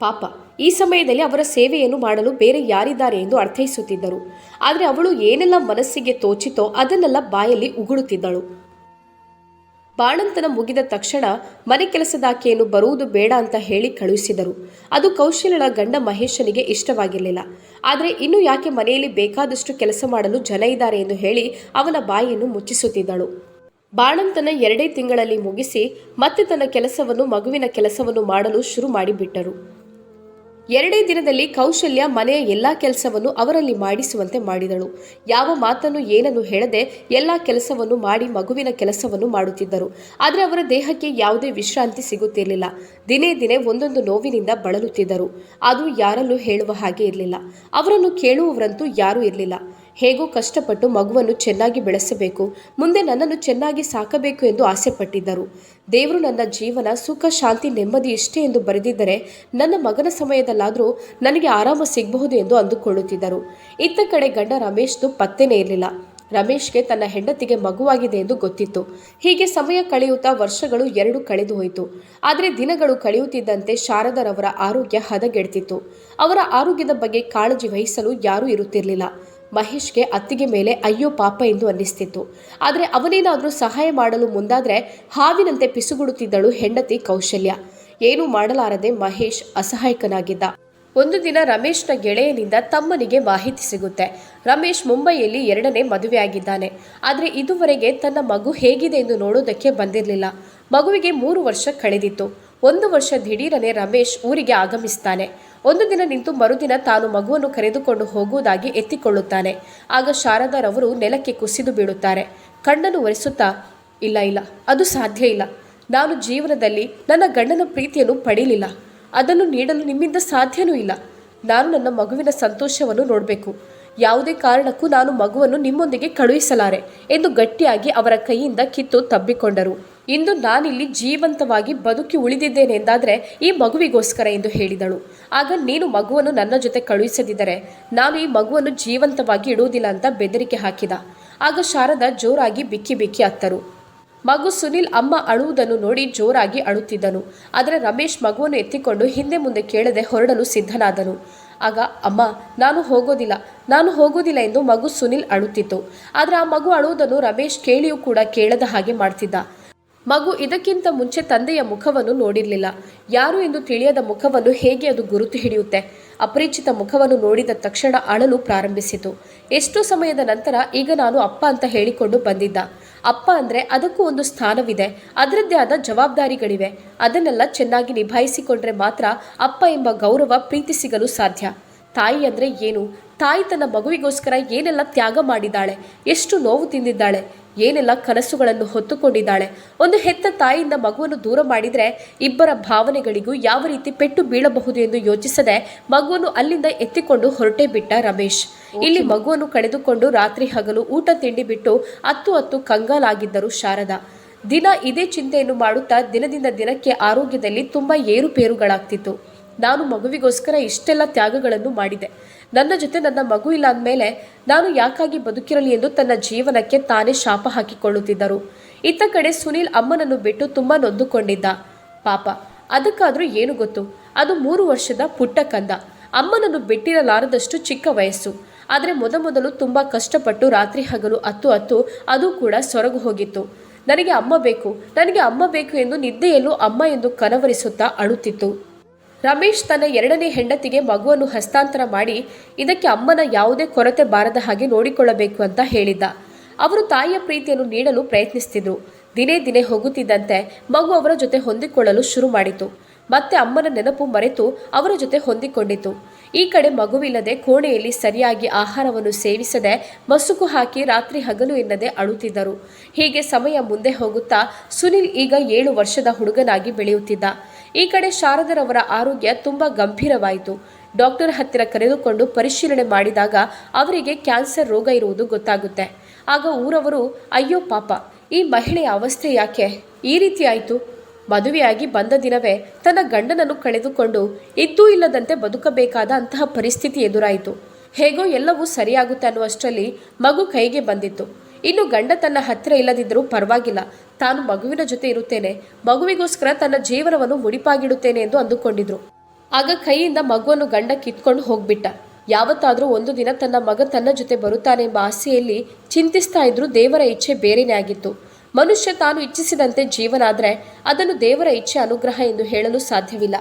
ಪಾಪ ಈ ಸಮಯದಲ್ಲಿ ಅವರ ಸೇವೆಯನ್ನು ಮಾಡಲು ಬೇರೆ ಯಾರಿದ್ದಾರೆ ಎಂದು ಅರ್ಥೈಸುತ್ತಿದ್ದರು. ಆದರೆ ಅವಳು ಏನೆಲ್ಲ ಮನಸ್ಸಿಗೆ ತೋಚಿತೋ ಅದನ್ನೆಲ್ಲ ಬಾಯಲ್ಲಿ ಉಗುಳುತ್ತಿದ್ದಳು. ಬಾಣಂತನ ಮುಗಿದ ತಕ್ಷಣ ಮನೆ ಕೆಲಸದಾಕೆಯನ್ನು ಬರುವುದು ಬೇಡ ಅಂತ ಹೇಳಿ ಕಳುಹಿಸಿದರು. ಅದು ಕೌಶಲ್ಯಳ ಗಂಡ ಮಹೇಶನಿಗೆ ಇಷ್ಟವಾಗಿರಲಿಲ್ಲ. ಆದರೆ ಇನ್ನು ಯಾಕೆ ಮನೆಯಲ್ಲಿ ಬೇಕಾದಷ್ಟು ಕೆಲಸ ಮಾಡಲು ಜನ ಇದ್ದಾರೆ ಎಂದು ಹೇಳಿ ಅವನ ಬಾಯಿಯನ್ನು ಮುಚ್ಚಿಸುತ್ತಿದ್ದಳು. ಬಾಣಂತನ 2 ತಿಂಗಳಲ್ಲಿ ಮುಗಿಸಿ ಮತ್ತೆ ತನ್ನ ಕೆಲಸವನ್ನು ಮಗುವಿನ ಕೆಲಸವನ್ನು ಮಾಡಲು ಶುರು ಮಾಡಿಬಿಟ್ಟರು. 2 ದಿನದಲ್ಲಿ ಕೌಶಲ್ಯ ಮನೆಯ ಎಲ್ಲ ಕೆಲಸವನ್ನು ಅವರಲ್ಲಿ ಮಾಡಿಸುವಂತೆ ಮಾಡಿದಳು. ಯಾವ ಮಾತನ್ನು ಏನನ್ನು ಹೇಳದೆ ಎಲ್ಲ ಕೆಲಸವನ್ನು ಮಾಡಿ ಮಗುವಿನ ಕೆಲಸವನ್ನು ಮಾಡುತ್ತಿದ್ದರು. ಆದರೆ ಅವರ ದೇಹಕ್ಕೆ ಯಾವುದೇ ವಿಶ್ರಾಂತಿ ಸಿಗುತ್ತಿರಲಿಲ್ಲ. ದಿನೇ ದಿನೇ ಒಂದೊಂದು ನೋವಿನಿಂದ ಬಳಲುತ್ತಿದ್ದರು. ಅದು ಯಾರಲ್ಲೂ ಹೇಳುವ ಹಾಗೆ ಇರಲಿಲ್ಲ. ಅವರನ್ನು ಕೇಳುವವರಂತೂ ಯಾರೂ ಇರಲಿಲ್ಲ. ಹೇಗೋ ಕಷ್ಟಪಟ್ಟು ಮಗುವನ್ನು ಚೆನ್ನಾಗಿ ಬೆಳೆಸಬೇಕು, ಮುಂದೆ ನನ್ನನ್ನು ಚೆನ್ನಾಗಿ ಸಾಕಬೇಕು ಎಂದು ಆಸೆಪಟ್ಟಿದ್ದರು. ದೇವರು ನನ್ನ ಜೀವನ ಸುಖ ಶಾಂತಿ ನೆಮ್ಮದಿ ಇಷ್ಟೇ ಎಂದು ಬರೆದಿದ್ದರೆ ನನ್ನ ಮಗನ ಸಮಯದಲ್ಲಾದರೂ ನನಗೆ ಆರಾಮ ಸಿಗಬಹುದು ಎಂದು ಅಂದುಕೊಳ್ಳುತ್ತಿದ್ದರು. ಇತ್ತ ಕಡೆ ಗಂಡ ರಮೇಶ್ದು ಪತ್ತೆನೇ ಇರಲಿಲ್ಲ. ರಮೇಶ್ಗೆ ತನ್ನ ಹೆಂಡತಿಗೆ ಮಗುವಾಗಿದೆ ಎಂದು ಗೊತ್ತಿತ್ತು. ಹೀಗೆ ಸಮಯ ಕಳೆಯುತ್ತಾ ವರ್ಷಗಳು 2 ಕಳೆದು ಹೋಯಿತು. ಆದರೆ ದಿನಗಳು ಕಳೆಯುತ್ತಿದ್ದಂತೆ ಶಾರದರವರ ಆರೋಗ್ಯ ಹದಗೆಡ್ತಿತ್ತು. ಅವರ ಆರೋಗ್ಯದ ಬಗ್ಗೆ ಕಾಳಜಿ ವಹಿಸಲು ಯಾರೂ ಇರುತ್ತಿರಲಿಲ್ಲ. ಮಹೇಶ್ಗೆ ಅತ್ತಿಗೆ ಮೇಲೆ ಅಯ್ಯೋ ಪಾಪ ಎಂದು ಅನ್ನಿಸ್ತಿತ್ತು. ಆದರೆ ಅವನೇನಾದರೂ ಸಹಾಯ ಮಾಡಲು ಮುಂದಾದರೆ ಹಾವಿನಂತೆ ಪಿಸುಗುಡುತ್ತಿದ್ದಳು ಹೆಂಡತಿ ಕೌಶಲ್ಯ. ಏನೂ ಮಾಡಲಾರದೆ ಮಹೇಶ್ ಅಸಹಾಯಕನಾಗಿದ್ದ. ಒಂದು ದಿನ ರಮೇಶ್ನ ಗೆಳೆಯನಿಂದ ತಮ್ಮನಿಗೆ ಮಾಹಿತಿ ಸಿಗುತ್ತೆ. ರಮೇಶ್ ಮುಂಬೈಯಲ್ಲಿ 2ನೇ ಮದುವೆಯಾಗಿದ್ದಾನೆ. ಆದರೆ ಇದುವರೆಗೆ ತನ್ನ ಮಗು ಹೇಗಿದೆ ಎಂದು ನೋಡೋದಕ್ಕೆ ಬಂದಿರಲಿಲ್ಲ. ಮಗುವಿಗೆ 3 ವರ್ಷ ಕಳೆದಿತ್ತು. 1 ವರ್ಷ ದಿಢೀರನೆ ರಮೇಶ್ ಊರಿಗೆ ಆಗಮಿಸ್ತಾನೆ. ಒಂದು ದಿನ ನಿಂತು ಮರುದಿನ ತಾನು ಮಗುವನ್ನು ಕರೆದುಕೊಂಡು ಹೋಗುವುದಾಗಿ ಎತ್ತಿಕೊಳ್ಳುತ್ತಾನೆ. ಆಗ ಶಾರದಾರವರು ನೆಲಕ್ಕೆ ಕುಸಿದು ಬೀಳುತ್ತಾರೆ. ಕಣ್ಣನ್ನು ಒರೆಸುತ್ತಾ, ಇಲ್ಲ, ಅದು ಸಾಧ್ಯ ಇಲ್ಲ. ನಾನು ಜೀವನದಲ್ಲಿ ನನ್ನ ಗಂಡನ ಪ್ರೀತಿಯನ್ನು ಪಡೀಲಿಲ್ಲ. ಅದನ್ನು ನೀಡಲು ನಿಮ್ಮಿಂದ ಸಾಧ್ಯವೂ ಇಲ್ಲ. ನಾನು ನನ್ನ ಮಗುವಿನ ಸಂತೋಷವನ್ನು ನೋಡಬೇಕು. ಯಾವುದೇ ಕಾರಣಕ್ಕೂ ನಾನು ಮಗುವನ್ನು ನಿಮ್ಮೊಂದಿಗೆ ಕಳುಹಿಸಲಾರೆ ಎಂದು ಗಟ್ಟಿಯಾಗಿ ಅವರ ಕೈಯಿಂದ ಕಿತ್ತು ತಬ್ಬಿಕೊಂಡರು. ಇಂದು ನಾನಿಲ್ಲಿ ಜೀವಂತವಾಗಿ ಬದುಕಿ ಉಳಿದಿದ್ದೇನೆ ಎಂದಾದರೆ ಈ ಮಗುವಿಗೋಸ್ಕರ ಎಂದು ಹೇಳಿದಳು. ಆಗ ನೀನು ಮಗುವನ್ನು ನನ್ನ ಜೊತೆ ಕಳುಹಿಸದಿದ್ದರೆ ನಾನು ಈ ಮಗುವನ್ನು ಜೀವಂತವಾಗಿ ಇಡುವುದಿಲ್ಲ ಅಂತ ಬೆದರಿಕೆ ಹಾಕಿದ. ಆಗ ಶಾರದಾ ಜೋರಾಗಿ ಬಿಕ್ಕಿ ಬಿಕ್ಕಿ ಅತ್ತರು. ಮಗು ಸುನಿಲ್ ಅಮ್ಮ ಅಳುವುದನ್ನು ನೋಡಿ ಜೋರಾಗಿ ಅಳುತ್ತಿದ್ದನು. ಆದರೆ ರಮೇಶ್ ಮಗುವನ್ನು ಎತ್ತಿಕೊಂಡು ಹಿಂದೆ ಮುಂದೆ ಕೇಳದೆ ಹೊರಡಲು ಸಿದ್ಧನಾದನು. ಆಗ ಅಮ್ಮ ನಾನು ಹೋಗೋದಿಲ್ಲ ಎಂದು ಮಗು ಸುನಿಲ್ ಅಳುತ್ತಿತ್ತು. ಆದರೆ ಆ ಮಗು ಅಳುವುದನ್ನು ರಮೇಶ್ ಕೇಳಿಯೂ ಕೂಡ ಕೇಳದ ಹಾಗೆ ಮಾಡ್ತಿದ್ದ. ಮಗು ಇದಕ್ಕಿಂತ ಮುಂಚೆ ತಂದೆಯ ಮುಖವನ್ನು ನೋಡಿರಲಿಲ್ಲ. ಯಾರು ಎಂದು ತಿಳಿಯದ ಮುಖವನ್ನು ಹೇಗೆ ಅದು ಗುರುತು ಹಿಡಿಯುತ್ತೆ? ಅಪರಿಚಿತ ಮುಖವನ್ನು ನೋಡಿದ ತಕ್ಷಣ ಅಳಲು ಪ್ರಾರಂಭಿಸಿತು. ಎಷ್ಟು ಸಮಯದ ನಂತರ ಈಗ ನಾನು ಅಪ್ಪ ಅಂತ ಹೇಳಿಕೊಂಡು ಬಂದಿದ್ದ. ಅಪ್ಪ ಅಂದರೆ ಅದಕ್ಕೂ ಒಂದು ಸ್ಥಾನವಿದೆ, ಅದರದ್ದೇ ಆದ ಜವಾಬ್ದಾರಿಗಳಿವೆ. ಅದನ್ನೆಲ್ಲ ಚೆನ್ನಾಗಿ ನಿಭಾಯಿಸಿಕೊಂಡ್ರೆ ಮಾತ್ರ ಅಪ್ಪ ಎಂಬ ಗೌರವ ಪ್ರೀತಿ ಸಿಗಲು ಸಾಧ್ಯ. ತಾಯಿ ಅಂದರೆ ಏನು? ತಾಯಿ ತನ್ನ ಮಗುವಿಗೋಸ್ಕರ ಏನೆಲ್ಲ ತ್ಯಾಗ ಮಾಡಿದ್ದಾಳೆ, ಎಷ್ಟು ನೋವು ತಿಂದಿದ್ದಾಳೆ, ಏನೆಲ್ಲ ಕನಸುಗಳನ್ನು ಹೊತ್ತುಕೊಂಡಿದ್ದಾಳೆ. ಒಂದು ಹೆತ್ತ ತಾಯಿಯಿಂದ ಮಗುವನ್ನು ದೂರ ಮಾಡಿದರೆ ಇಬ್ಬರ ಭಾವನೆಗಳಿಗೂ ಯಾವ ರೀತಿ ಪೆಟ್ಟು ಬೀಳಬಹುದು ಎಂದು ಯೋಚಿಸದೆ ಮಗುವನ್ನು ಅಲ್ಲಿಂದ ಎತ್ತಿಕೊಂಡು ಹೊರಟೇ ಬಿಟ್ಟ ರಮೇಶ್. ಇಲ್ಲಿ ಮಗುವನ್ನು ಕಳೆದುಕೊಂಡು ರಾತ್ರಿ ಹಗಲು ಊಟ ತಿಂಡಿ ಬಿಟ್ಟು ಅತ್ತು ಕಂಗಾಲಾಗಿದ್ದರು ಶಾರದಾ. ದಿನ ಇದೇ ಚಿಂತೆಯನ್ನು ಮಾಡುತ್ತಾ ದಿನದಿಂದ ದಿನಕ್ಕೆ ಆರೋಗ್ಯದಲ್ಲಿ ತುಂಬ ಏರುಪೇರುಗಳಾಗ್ತಿತ್ತು. ನಾನು ಮಗುವಿಗೋಸ್ಕರ ಇಷ್ಟೆಲ್ಲ ತ್ಯಾಗಗಳನ್ನು ಮಾಡಿದೆ. ನನ್ನ ಜೊತೆ ನನ್ನ ಮಗು ಇಲ್ಲ ಅಂದಮೇಲೆ ನಾನು ಯಾಕಾಗಿ ಬದುಕಿರಲಿ ಎಂದು ತನ್ನ ಜೀವನಕ್ಕೆ ತಾನೇ ಶಾಪ ಹಾಕಿಕೊಳ್ಳುತ್ತಿದ್ದರು. ಇತ್ತ ಕಡೆ ಸುನಿಲ್ ಅಮ್ಮನನ್ನು ಬಿಟ್ಟು ತುಂಬ ನೊಂದುಕೊಂಡಿದ್ದ. ಪಾಪ, ಅದಕ್ಕಾದರೂ ಏನು ಗೊತ್ತು? ಅದು 3 ವರ್ಷದ ಪುಟ್ಟ ಕಂದ. ಅಮ್ಮನನ್ನು ಬಿಟ್ಟಿರಲಾರದಷ್ಟು ಚಿಕ್ಕ ವಯಸ್ಸು. ಆದರೆ ಮೊದಲು ತುಂಬ ಕಷ್ಟಪಟ್ಟು ರಾತ್ರಿ ಹಗಲು ಅತ್ತು ಅದು ಕೂಡ ಸೊರಗು ಹೋಗಿತ್ತು. ನನಗೆ ಅಮ್ಮ ಬೇಕು ಎಂದು ನಿದ್ದೆಯಲ್ಲೂ ಅಮ್ಮ ಎಂದು ಕನವರಿಸುತ್ತಾ ಅಳುತ್ತಿತ್ತು. ರಮೇಶ್ ತನ್ನ 2ನೇ ಹೆಂಡತಿಗೆ ಮಗುವನ್ನು ಹಸ್ತಾಂತರ ಮಾಡಿ ಇದಕ್ಕೆ ಅಮ್ಮನ ಯಾವುದೇ ಕೊರತೆ ಬಾರದ ಹಾಗೆ ನೋಡಿಕೊಳ್ಳಬೇಕು ಅಂತ ಹೇಳಿದ್ದ. ಅವರು ತಾಯಿಯ ಪ್ರೀತಿಯನ್ನು ನೀಡಲು ಪ್ರಯತ್ನಿಸ್ತಿದ್ರು. ದಿನೇ ಹೋಗುತ್ತಿದ್ದಂತೆ ಮಗು ಅವರ ಜೊತೆ ಹೊಂದಿಕೊಳ್ಳಲು ಶುರು ಮಾಡಿತು. ಮತ್ತೆ ಅಮ್ಮನ ನೆನಪು ಮರೆತು ಅವರ ಜೊತೆ ಹೊಂದಿಕೊಂಡಿತು. ಈ ಕಡೆ ಮಗುವಿಲ್ಲದೆ ಕೋಣೆಯಲ್ಲಿ ಸರಿಯಾಗಿ ಆಹಾರವನ್ನು ಸೇವಿಸದೆ ಮಸುಕು ಹಾಕಿ ರಾತ್ರಿ ಹಗಲು ಎನ್ನದೆ ಅಳುತ್ತಿದ್ದರು. ಹೀಗೆ ಸಮಯ ಮುಂದೆ ಹೋಗುತ್ತಾ ಸುನಿಲ್ ಈಗ 7 ವರ್ಷದ ಹುಡುಗನಾಗಿ ಬೆಳೆಯುತ್ತಿದ್ದ. ಈ ಕಡೆ ಶಾರದರವರ ಆರೋಗ್ಯ ತುಂಬ ಗಂಭೀರವಾಯಿತು. ಡಾಕ್ಟರ್ ಹತ್ತಿರ ಕರೆದುಕೊಂಡು ಪರಿಶೀಲನೆ ಮಾಡಿದಾಗ ಅವರಿಗೆ ಕ್ಯಾನ್ಸರ್ ರೋಗ ಇರುವುದು ಗೊತ್ತಾಗುತ್ತೆ. ಆಗ ಊರವರು ಅಯ್ಯೋ ಪಾಪ, ಈ ಮಹಿಳೆಯ ಅವಸ್ಥೆ ಯಾಕೆ ಈ ರೀತಿ ಆಯಿತು? ಮದುವೆಯಾಗಿ ಬಂದ ದಿನವೇ ತನ್ನ ಗಂಡನನ್ನು ಕಳೆದುಕೊಂಡು ಇದ್ದೂ ಇಲ್ಲದಂತೆ ಬದುಕಬೇಕಾದ ಅಂತಹ ಪರಿಸ್ಥಿತಿ ಎದುರಾಯಿತು. ಹೇಗೋ ಎಲ್ಲವೂ ಸರಿಯಾಗುತ್ತೆ ಅನ್ನುವಷ್ಟರಲ್ಲಿ ಮಗು ಕೈಗೆ ಬಂದಿತ್ತು. ಇನ್ನು ಗಂಡ ತನ್ನ ಹತ್ತಿರ ಇಲ್ಲದಿದ್ದರೂ ಪರವಾಗಿಲ್ಲ, ತಾನು ಮಗುವಿನ ಜೊತೆ ಇರುತ್ತೇನೆ, ಮಗುವಿಗೋಸ್ಕರ ತನ್ನ ಜೀವನವನ್ನು ಮುಡಿಪಾಗಿಡುತ್ತೇನೆ ಎಂದು ಅಂದುಕೊಂಡಿದ್ರು. ಆಗ ಕೈಯಿಂದ ಮಗುವನ್ನು ಗಂಡ ಕಿತ್ಕೊಂಡು ಹೋಗ್ಬಿಟ್ಟ. ಯಾವತ್ತಾದರೂ ಒಂದು ದಿನ ತನ್ನ ಮಗ ತನ್ನ ಜೊತೆ ಬರುತ್ತಾನೆಂಬ ಆಸೆಯಲ್ಲಿ ಚಿಂತಿಸ್ತಾ ಇದ್ರೂ ದೇವರ ಇಚ್ಛೆ ಬೇರೆಯೇ ಆಗಿತ್ತು. ಮನುಷ್ಯ ತಾನು ಇಚ್ಛಿಸಿದಂತೆ ಜೀವನ ಆದರೆ ಅದನ್ನು ದೇವರ ಇಚ್ಛೆ ಅನುಗ್ರಹ ಎಂದು ಹೇಳಲು ಸಾಧ್ಯವಿಲ್ಲ.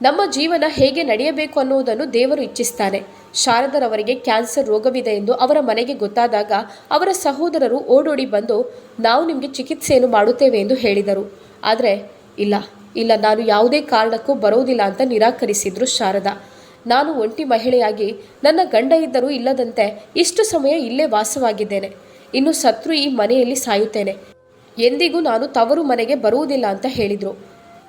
ನಮ್ಮ ಜೀವನ ಹೇಗೆ ನಡೆಯಬೇಕು ಅನ್ನುವುದನ್ನು ದೇವರು ಇಚ್ಛಿಸ್ತಾನೆ. ಶಾರದರವರಿಗೆ ಕ್ಯಾನ್ಸರ್ ರೋಗವಿದೆ ಎಂದು ಅವರ ಮನೆಗೆ ಗೊತ್ತಾದಾಗ ಅವರ ಸಹೋದರರು ಓಡೋಡಿ ಬಂದು ನಾವು ನಿಮಗೆ ಚಿಕಿತ್ಸೆಯನ್ನು ಮಾಡುತ್ತೇವೆ ಎಂದು ಹೇಳಿದರು. ಆದರೆ ಇಲ್ಲ ನಾನು ಯಾವುದೇ ಕಾರಣಕ್ಕೂ ಬರೋದಿಲ್ಲ ಅಂತ ನಿರಾಕರಿಸಿದ್ರು ಶಾರದಾ. ನಾನು ಒಂಟಿ ಮಹಿಳೆಯಾಗಿ ನನ್ನ ಗಂಡ ಇದ್ದರೂ ಇಲ್ಲದಂತೆ ಇಷ್ಟು ಸಮಯ ಇಲ್ಲೇ ವಾಸವಾಗಿದ್ದೇನೆ. ಇನ್ನು ಸತ್ರು ಈ ಮನೆಯಲ್ಲಿ ಸಾಯುತ್ತೇನೆ. ಎಂದಿಗೂ ನಾನು ತವರು ಮನೆಗೆ ಬರುವುದಿಲ್ಲ ಅಂತ ಹೇಳಿದರು.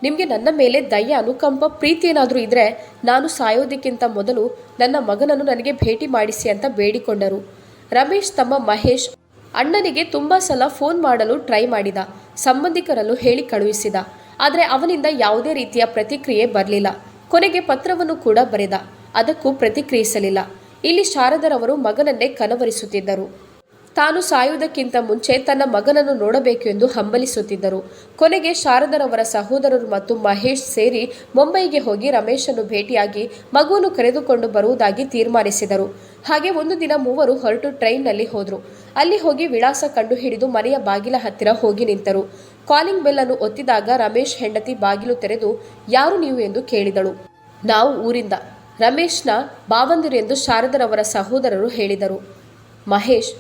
ನಿಮಗೆ ನನ್ನ ಮೇಲೆ ದಯೆ, ಅನುಕಂಪ, ಪ್ರೀತಿ ಏನಾದರೂ ಇದ್ದರೆ ನಾನು ಸಾಯೋದಕ್ಕಿಂತ ಮೊದಲು ನನ್ನ ಮಗನನ್ನು ನನಗೆ ಭೇಟಿ ಮಾಡಿಸಿ ಅಂತ ಬೇಡಿಕೊಂಡರು. ರಮೇಶ್ ತಮ್ಮ ಮಹೇಶ್ ಅಣ್ಣನಿಗೆ ತುಂಬ ಸಲ ಫೋನ್ ಮಾಡಲು ಟ್ರೈ ಮಾಡಿದ, ಸಂಬಂಧಿಕರಲ್ಲೂ ಹೇಳಿ ಕಳುಹಿಸಿದ. ಆದರೆ ಅವನಿಂದ ಯಾವುದೇ ರೀತಿಯ ಪ್ರತಿಕ್ರಿಯೆ ಬರಲಿಲ್ಲ. ಕೊನೆಗೆ ಪತ್ರವನ್ನು ಕೂಡ ಬರೆದ, ಅದಕ್ಕೂ ಪ್ರತಿಕ್ರಿಯಿಸಲಿಲ್ಲ. ಇಲ್ಲಿ ಶಾರದರವರು ಮಗನನ್ನೇ ಕನವರಿಸುತ್ತಿದ್ದರು. ತಾನು ಸಾಯುವುದಕ್ಕಿಂತ ಮುಂಚೆ ತನ್ನ ಮಗನನ್ನು ನೋಡಬೇಕು ಎಂದು ಹಂಬಲಿಸುತ್ತಿದ್ದರು. ಕೊನೆಗೆ ಶಾರದರವರ ಸಹೋದರರು ಮತ್ತು ಮಹೇಶ್ ಸೇರಿ ಮುಂಬೈಗೆ ಹೋಗಿ ರಮೇಶನ್ನು ಭೇಟಿಯಾಗಿ ಮಗುವನ್ನು ಕರೆದುಕೊಂಡು ಬರುವುದಾಗಿ ತೀರ್ಮಾನಿಸಿದರು. ಹಾಗೆ ಒಂದು ದಿನ ಮೂವರು ಹೊರಟು ಟ್ರೈನ್ನಲ್ಲಿ ಹೋದರು. ಅಲ್ಲಿ ಹೋಗಿ ವಿಳಾಸ ಕಂಡುಹಿಡಿದು ಮನೆಯ ಬಾಗಿಲ ಹತ್ತಿರ ಹೋಗಿ ನಿಂತರು. ಕಾಲಿಂಗ್ ಬೆಲ್ ಅನ್ನು ಒತ್ತಿದಾಗ ರಮೇಶ್ ಹೆಂಡತಿ ಬಾಗಿಲು ತೆರೆದು ಯಾರು ನೀವು ಎಂದು ಕೇಳಿದಳು. ನಾವು ಊರಿಂದ, ರಮೇಶ್ನ ಬಾವಂದಿರು ಎಂದು ಶಾರದರವರ ಸಹೋದರರು ಹೇಳಿದರು. ಮಹೇಶ್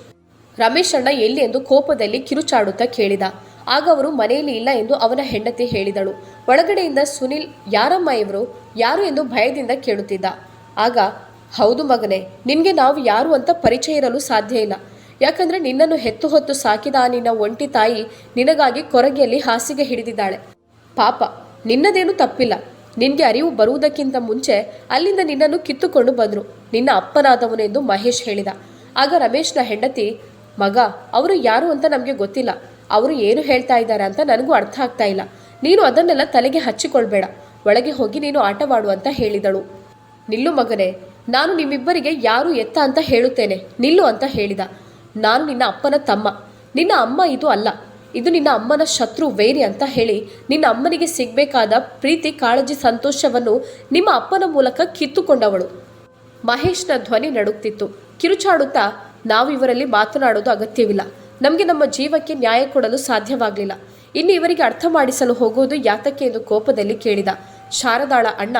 ರಮೇಶ್ ಅಣ್ಣ ಎಲ್ಲಿ ಎಂದು ಕೋಪದಲ್ಲಿ ಕಿರುಚಾಡುತ್ತಾ ಕೇಳಿದ. ಆಗ ಅವರು ಮನೆಯಲ್ಲಿ ಇಲ್ಲ ಎಂದು ಅವನ ಹೆಂಡತಿ ಹೇಳಿದಳು. ಒಳಗಡೆಯಿಂದ ಸುನಿಲ್ ಯಾರಮ್ಮ ಇವರು, ಯಾರು ಎಂದು ಭಯದಿಂದ ಕೇಳುತ್ತಿದ್ದ. ಆಗ ಹೌದು ಮಗನೇ, ನಿನಗೆ ನಾವು ಯಾರು ಅಂತ ಪರಿಚಯ ಇರಲು ಸಾಧ್ಯ ಇಲ್ಲ. ಯಾಕಂದರೆ ನಿನ್ನನ್ನು ಹೆತ್ತು ಹೊತ್ತು ಸಾಕಿದ ನಿನ್ನ ಒಂಟಿ ತಾಯಿ ನಿನಗಾಗಿ ಕೊರಗೆಯಲ್ಲಿ ಹಾಸಿಗೆ ಹಿಡಿದಿದ್ದಾಳೆ. ಪಾಪ, ನಿನ್ನದೇನು ತಪ್ಪಿಲ್ಲ. ನಿನಗೆ ಅರಿವು ಬರುವುದಕ್ಕಿಂತ ಮುಂಚೆ ಅಲ್ಲಿಂದ ನಿನ್ನನ್ನು ಕಿತ್ತುಕೊಂಡು ಬಂದರು ನಿನ್ನ ಅಪ್ಪನಾದವನೆಂದು ಮಹೇಶ್ ಹೇಳಿದ. ಆಗ ರಮೇಶ್ನ ಹೆಂಡತಿ, ಮಗ, ಅವರು ಯಾರು ಅಂತ ನಮಗೆ ಗೊತ್ತಿಲ್ಲ. ಅವರು ಏನು ಹೇಳ್ತಾ ಇದ್ದಾರೆ ಅಂತ ನನಗೂ ಅರ್ಥ ಆಗ್ತಾ ಇಲ್ಲ. ನೀನು ಅದನ್ನೆಲ್ಲ ತಲೆಗೆ ಹಚ್ಚಿಕೊಳ್ಬೇಡ. ಒಳಗೆ ಹೋಗಿ ನೀನು ಆಟವಾಡು ಅಂತ ಹೇಳಿದಳು. ನಿಲ್ಲು ಮಗನೇ, ನಾನು ನಿಮ್ಮಿಬ್ಬರಿಗೆ ಯಾರು ಎತ್ತ ಅಂತ ಹೇಳುತ್ತೇನೆ, ನಿಲ್ಲು ಅಂತ ಹೇಳಿದ. ನಾನು ನಿನ್ನ ಅಪ್ಪನ ತಮ್ಮ, ನಿನ್ನ ಅಮ್ಮ ಇದು ಅಲ್ಲ, ಇದು ನಿನ್ನ ಅಮ್ಮನ ಶತ್ರು ವೈರಿ ಅಂತ ಹೇಳಿ ನಿನ್ನ ಅಮ್ಮನಿಗೆ ಸಿಗಬೇಕಾದ ಪ್ರೀತಿ ಕಾಳಜಿ ಸಂತೋಷವನ್ನು ನಿಮ್ಮ ಅಪ್ಪನ ಮೂಲಕ ಕಿತ್ತುಕೊಂಡವಳು. ಮಹೇಶ್ನ ಧ್ವನಿ ನಡುಗ್ತಿತ್ತು. ಕಿರುಚಾಡುತ್ತಾ, ನಾವು ಇವರಲ್ಲಿ ಮಾತನಾಡೋದು ಅಗತ್ಯವಿಲ್ಲ. ನಮಗೆ ನಮ್ಮ ಜೀವಕ್ಕೆ ನ್ಯಾಯ ಕೊಡಲು ಸಾಧ್ಯವಾಗಲಿಲ್ಲ. ಇನ್ನು ಇವರಿಗೆ ಅರ್ಥ ಮಾಡಿಸಲು ಹೋಗೋದು ಯಾತಕ್ಕೆ ಎಂದು ಕೋಪದಲ್ಲಿ ಕೇಳಿದ. ಶಾರದಾಳ ಅಣ್ಣ,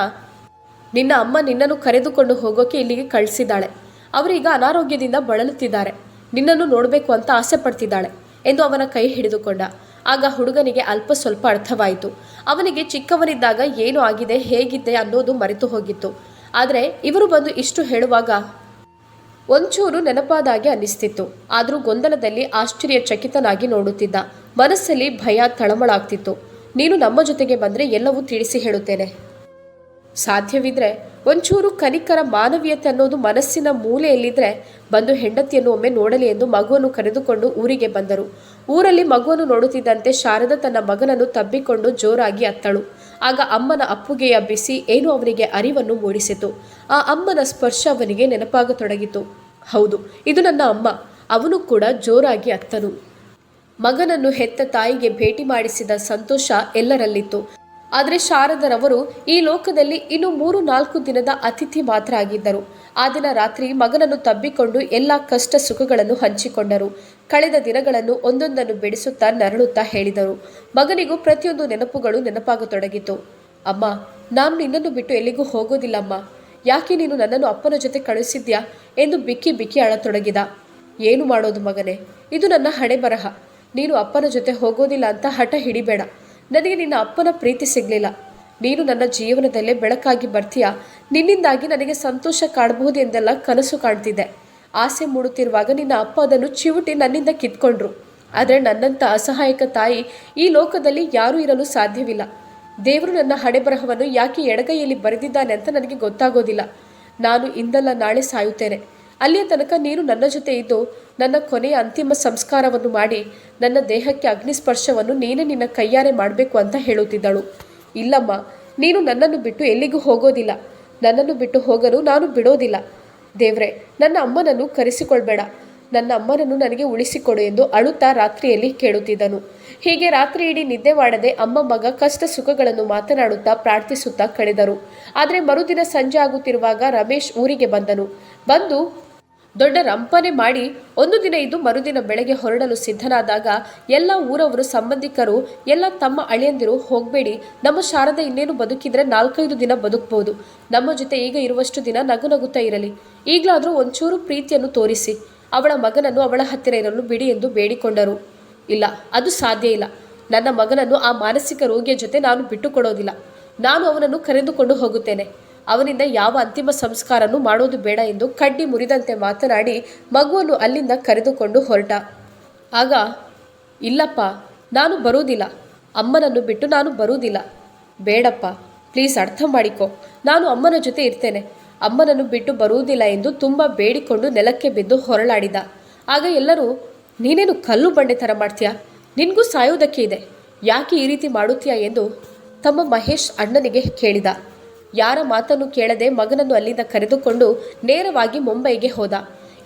ನಿನ್ನ ಅಮ್ಮ ನಿನ್ನನ್ನು ಕರೆದುಕೊಂಡು ಹೋಗೋಕೆ ಇಲ್ಲಿಗೆ ಕಳಿಸಿದ್ದಾಳೆ. ಅವರೀಗ ಅನಾರೋಗ್ಯದಿಂದ ಬಳಲುತ್ತಿದ್ದಾರೆ. ನಿನ್ನನ್ನು ನೋಡಬೇಕು ಅಂತ ಆಸೆ ಪಡ್ತಿದ್ದಾಳೆ ಎಂದು ಅವನ ಕೈ ಹಿಡಿದುಕೊಂಡ. ಆಗ ಹುಡುಗನಿಗೆ ಅಲ್ಪ ಸ್ವಲ್ಪ ಅರ್ಥವಾಯಿತು. ಅವನಿಗೆ ಚಿಕ್ಕವನಿದ್ದಾಗ ಏನು ಆಗಿದೆ, ಹೇಗಿದ್ದೆ ಅನ್ನೋದು ಮರೆತು ಹೋಗಿತ್ತು. ಆದರೆ ಇವರು ಬಂದು ಇಷ್ಟು ಹೇಳುವಾಗ ಒಂಚೂರು ನೆನಪಾದಾಗೆ ಅನ್ನಿಸ್ತಿತ್ತು. ಆದರೂ ಗೊಂದಲದಲ್ಲಿ ಆಶ್ಚರ್ಯಚಕಿತನಾಗಿ ನೋಡುತ್ತಿದ್ದ. ಮನಸ್ಸಲ್ಲಿ ಭಯ ತಳಮಳಾಗ್ತಿತ್ತು. ನೀನು ನಮ್ಮ ಜೊತೆಗೆ ಬಂದರೆ ಎಲ್ಲವೂ ತಿಳಿಸಿ ಹೇಳುತ್ತೇನೆ. ಸಾಧ್ಯವಿದ್ರೆ ಒಂಚೂರು ಕನಿಕರ ಮಾನವೀಯತೆ ಅನ್ನೋದು ಮನಸ್ಸಿನ ಮೂಲೆಯಲ್ಲಿದ್ದರೆ ಬಂದು ಹೆಂಡತಿಯನ್ನು ಒಮ್ಮೆ ನೋಡಲಿ ಎಂದು ಮಗುವನ್ನು ಕರೆದುಕೊಂಡು ಊರಿಗೆ ಬಂದರು. ಊರಲ್ಲಿ ಮಗುವನ್ನು ನೋಡುತ್ತಿದ್ದಂತೆ ಶಾರದಾ ತನ್ನ ಮಗನನ್ನು ತಬ್ಬಿಕೊಂಡು ಜೋರಾಗಿ ಅತ್ತಳು. ಆಗ ಅಮ್ಮನ ಅಪ್ಪುಗೆಯ ಬಿಸಿ ಏನು ಅವನಿಗೆ ಅರಿವನ್ನು ಮೂಡಿಸಿತು. ಆ ಅಮ್ಮನ ಸ್ಪರ್ಶ ಅವನಿಗೆ ನೆನಪಾಗತೊಡಗಿತು. ಹೌದು, ಇದು ನನ್ನ ಅಮ್ಮ. ಅವನು ಕೂಡ ಜೋರಾಗಿ ಅತ್ತನು. ಮಗನನ್ನು ಹೆತ್ತ ತಾಯಿಗೆ ಭೇಟಿ ಮಾಡಿಸಿದ ಸಂತೋಷ ಎಲ್ಲರಲ್ಲಿತ್ತು. ಆದರೆ ಶಾರದರವರು ಈ ಲೋಕದಲ್ಲಿ ಇನ್ನು 3-4 ದಿನದ ಅತಿಥಿ ಮಾತ್ರ ಆಗಿದ್ದರು. ಆ ದಿನ ರಾತ್ರಿ ಮಗನನ್ನು ತಬ್ಬಿಕೊಂಡು ಎಲ್ಲ ಕಷ್ಟ ಸುಖಗಳನ್ನು ಹಂಚಿಕೊಂಡರು. ಕಳೆದ ದಿನಗಳನ್ನು ಒಂದೊಂದನ್ನು ಬಿಡಿಸುತ್ತಾ ನರಳುತ್ತಾ ಹೇಳಿದರು. ಮಗನಿಗೂ ಪ್ರತಿಯೊಂದು ನೆನಪುಗಳು ನೆನಪಾಗತೊಡಗಿತು. ಅಮ್ಮ, ನಾನು ನಿನ್ನನ್ನು ಬಿಟ್ಟು ಎಲ್ಲಿಗೂ ಹೋಗೋದಿಲ್ಲಮ್ಮ. ಯಾಕೆ ನೀನು ನನ್ನನ್ನು ಅಪ್ಪನ ಜೊತೆ ಕಳುಹಿಸಿದ್ಯಾ ಎಂದು ಬಿಕ್ಕಿ ಬಿಕ್ಕಿ ಅಳತೊಡಗಿದ. ಏನು ಮಾಡೋದು ಮಗನೇ, ಇದು ನನ್ನ ಹಣೆ ಬರಹ. ನೀನು ಅಪ್ಪನ ಜೊತೆ ಹೋಗೋದಿಲ್ಲ ಅಂತ ಹಠ ಹಿಡಿಬೇಡ. ನನಗೆ ನಿನ್ನ ಅಪ್ಪನ ಪ್ರೀತಿ ಸಿಗಲಿಲ್ಲ. ನೀನು ನನ್ನ ಜೀವನದಲ್ಲೇ ಬೆಳಕಾಗಿ ಬರ್ತೀಯಾ, ನಿನ್ನಿಂದಾಗಿ ನನಗೆ ಸಂತೋಷ ಕಾಣಬಹುದು ಎಂದೆಲ್ಲ ಕನಸು ಕಾಣ್ತಿದ್ದೆ. ಆಸೆ ಮೂಡುತ್ತಿರುವಾಗ ನಿನ್ನ ಅಪ್ಪ ಅದನ್ನು ಚಿವುಟಿ ನನ್ನಿಂದ ಕಿತ್ಕೊಂಡ್ರು. ಆದರೆ ನನ್ನಂಥ ಅಸಹಾಯಕ ತಾಯಿ ಈ ಲೋಕದಲ್ಲಿ ಯಾರೂ ಇರಲು ಸಾಧ್ಯವಿಲ್ಲ. ದೇವರು ನನ್ನ ಹಣೆ ಬರಹವನ್ನು ಯಾಕೆ ಎಡಗೈಯಲ್ಲಿ ಬರೆದಿದ್ದಾನೆ ಅಂತ ನನಗೆ ಗೊತ್ತಾಗೋದಿಲ್ಲ. ನಾನು ಇಂದಲ್ಲ ನಾಳೆ ಸಾಯುತ್ತೇನೆ. ಅಲ್ಲಿಯ ತನಕ ನೀನು ನನ್ನ ಜೊತೆ ಇದ್ದು ನನ್ನ ಕೊನೆಯ ಅಂತಿಮ ಸಂಸ್ಕಾರವನ್ನು ಮಾಡಿ ನನ್ನ ದೇಹಕ್ಕೆ ಅಗ್ನಿಸ್ಪರ್ಶವನ್ನು ನೀನೇ ನಿನ್ನ ಕೈಯಾರೆ ಮಾಡಬೇಕು ಅಂತ ಹೇಳುತ್ತಿದ್ದಳು. ಇಲ್ಲಮ್ಮ, ನೀನು ನನ್ನನ್ನು ಬಿಟ್ಟು ಎಲ್ಲಿಗೂ ಹೋಗೋದಿಲ್ಲ. ನನ್ನನ್ನು ಬಿಟ್ಟು ಹೋಗಲು ನಾನು ಬಿಡೋದಿಲ್ಲ. ದೇವ್ರೆ, ನನ್ನ ಅಮ್ಮನನ್ನು ಕರೆಸಿಕೊಳ್ಬೇಡ. ನನ್ನ ಅಮ್ಮನನ್ನು ನನಗೆ ಉಳಿಸಿಕೊಡು ಎಂದು ಅಳುತ್ತಾ ರಾತ್ರಿಯಲ್ಲಿ ಕೇಳುತ್ತಿದ್ದನು. ಹೀಗೆ ರಾತ್ರಿ ಇಡೀ ನಿದ್ದೆ ಮಾಡದೆ ಅಮ್ಮ ಮಗ ಕಷ್ಟ ಸುಖಗಳನ್ನು ಮಾತನಾಡುತ್ತಾ ಪ್ರಾರ್ಥಿಸುತ್ತಾ ಕಳೆದರು. ಆದರೆ ಮರುದಿನ ಸಂಜೆ ಆಗುತ್ತಿರುವಾಗ ರಮೇಶ್ ಊರಿಗೆ ಬಂದು ದೊಡ್ಡ ರಂಪನೆ ಮಾಡಿ ಒಂದು ದಿನ ಇದ್ದು ಮರುದಿನ ಬೆಳಗ್ಗೆ ಹೊರಡಲು ಸಿದ್ಧನಾದಾಗ ಎಲ್ಲ ಊರವರು ಸಂಬಂಧಿಕರು ಎಲ್ಲ ತಮ್ಮ ಅಳಿಯಂದಿರು, ಹೋಗಬೇಡಿ, ನಮ್ಮ ಶಾರದಾ ಇನ್ನೇನು ಬದುಕಿದ್ರೆ 4-5 ದಿನ ಬದುಕಬಹುದು. ನಮ್ಮ ಜೊತೆ ಈಗ ಇರುವಷ್ಟು ದಿನ ನಗು ನಗುತ್ತಾ ಇರಲಿ. ಈಗಲಾದರೂ ಒಂಚೂರು ಪ್ರೀತಿಯನ್ನು ತೋರಿಸಿ ಅವಳ ಮಗನನ್ನು ಅವಳ ಹತ್ತಿರ ಇರಲು ಬಿಡಿ ಎಂದು ಬೇಡಿಕೊಂಡರು. ಇಲ್ಲ, ಅದು ಸಾಧ್ಯ ಇಲ್ಲ. ನನ್ನ ಮಗನನ್ನು ಆ ಮಾನಸಿಕ ರೋಗಿಯ ಜೊತೆ ನಾನು ಬಿಟ್ಟುಕೊಡೋದಿಲ್ಲ. ನಾನು ಅವನನ್ನು ಕರೆದುಕೊಂಡು ಹೋಗುತ್ತೇನೆ. ಅವನಿಂದ ಯಾವ ಅಂತಿಮ ಸಂಸ್ಕಾರನೂ ಮಾಡೋದು ಬೇಡ ಎಂದು ಕಡ್ಡಿ ಮುರಿದಂತೆ ಮಾತನಾಡಿ ಮಗುವನ್ನು ಅಲ್ಲಿಂದ ಕರೆದುಕೊಂಡು ಹೊರಟ. ಆಗ, ಇಲ್ಲಪ್ಪ, ನಾನು ಬರುವುದಿಲ್ಲ. ಅಮ್ಮನನ್ನು ಬಿಟ್ಟು ನಾನು ಬರುವುದಿಲ್ಲ. ಬೇಡಪ್ಪ, ಪ್ಲೀಸ್ ಅರ್ಥ ಮಾಡಿಕೊ. ನಾನು ಅಮ್ಮನ ಜೊತೆ ಇರ್ತೇನೆ. ಅಮ್ಮನನ್ನು ಬಿಟ್ಟು ಬರುವುದಿಲ್ಲ ಎಂದು ತುಂಬ ಬೇಡಿಕೊಂಡು ನೆಲಕ್ಕೆ ಬಿದ್ದು ಹೊರಳಾಡಿದ. ಆಗ ಎಲ್ಲರೂ, ನೀನೇನು ಕಲ್ಲು ಬಂಡೆ ಥರ ಮಾಡ್ತೀಯಾ? ನಿನಗೂ ಸಾಯೋದಕ್ಕೆ ಇದೆ. ಯಾಕೆ ಈ ರೀತಿ ಮಾಡುತ್ತೀಯಾ ಎಂದು ತಮ್ಮ ಮಹೇಶ್ ಅಣ್ಣನಿಗೆ ಕೇಳಿದ. ಯಾರ ಮಾತನ್ನು ಕೇಳದೆ ಮಗನನ್ನು ಅಲ್ಲಿಂದ ಕರೆದುಕೊಂಡು ನೇರವಾಗಿ ಮುಂಬೈಗೆ ಹೋದ.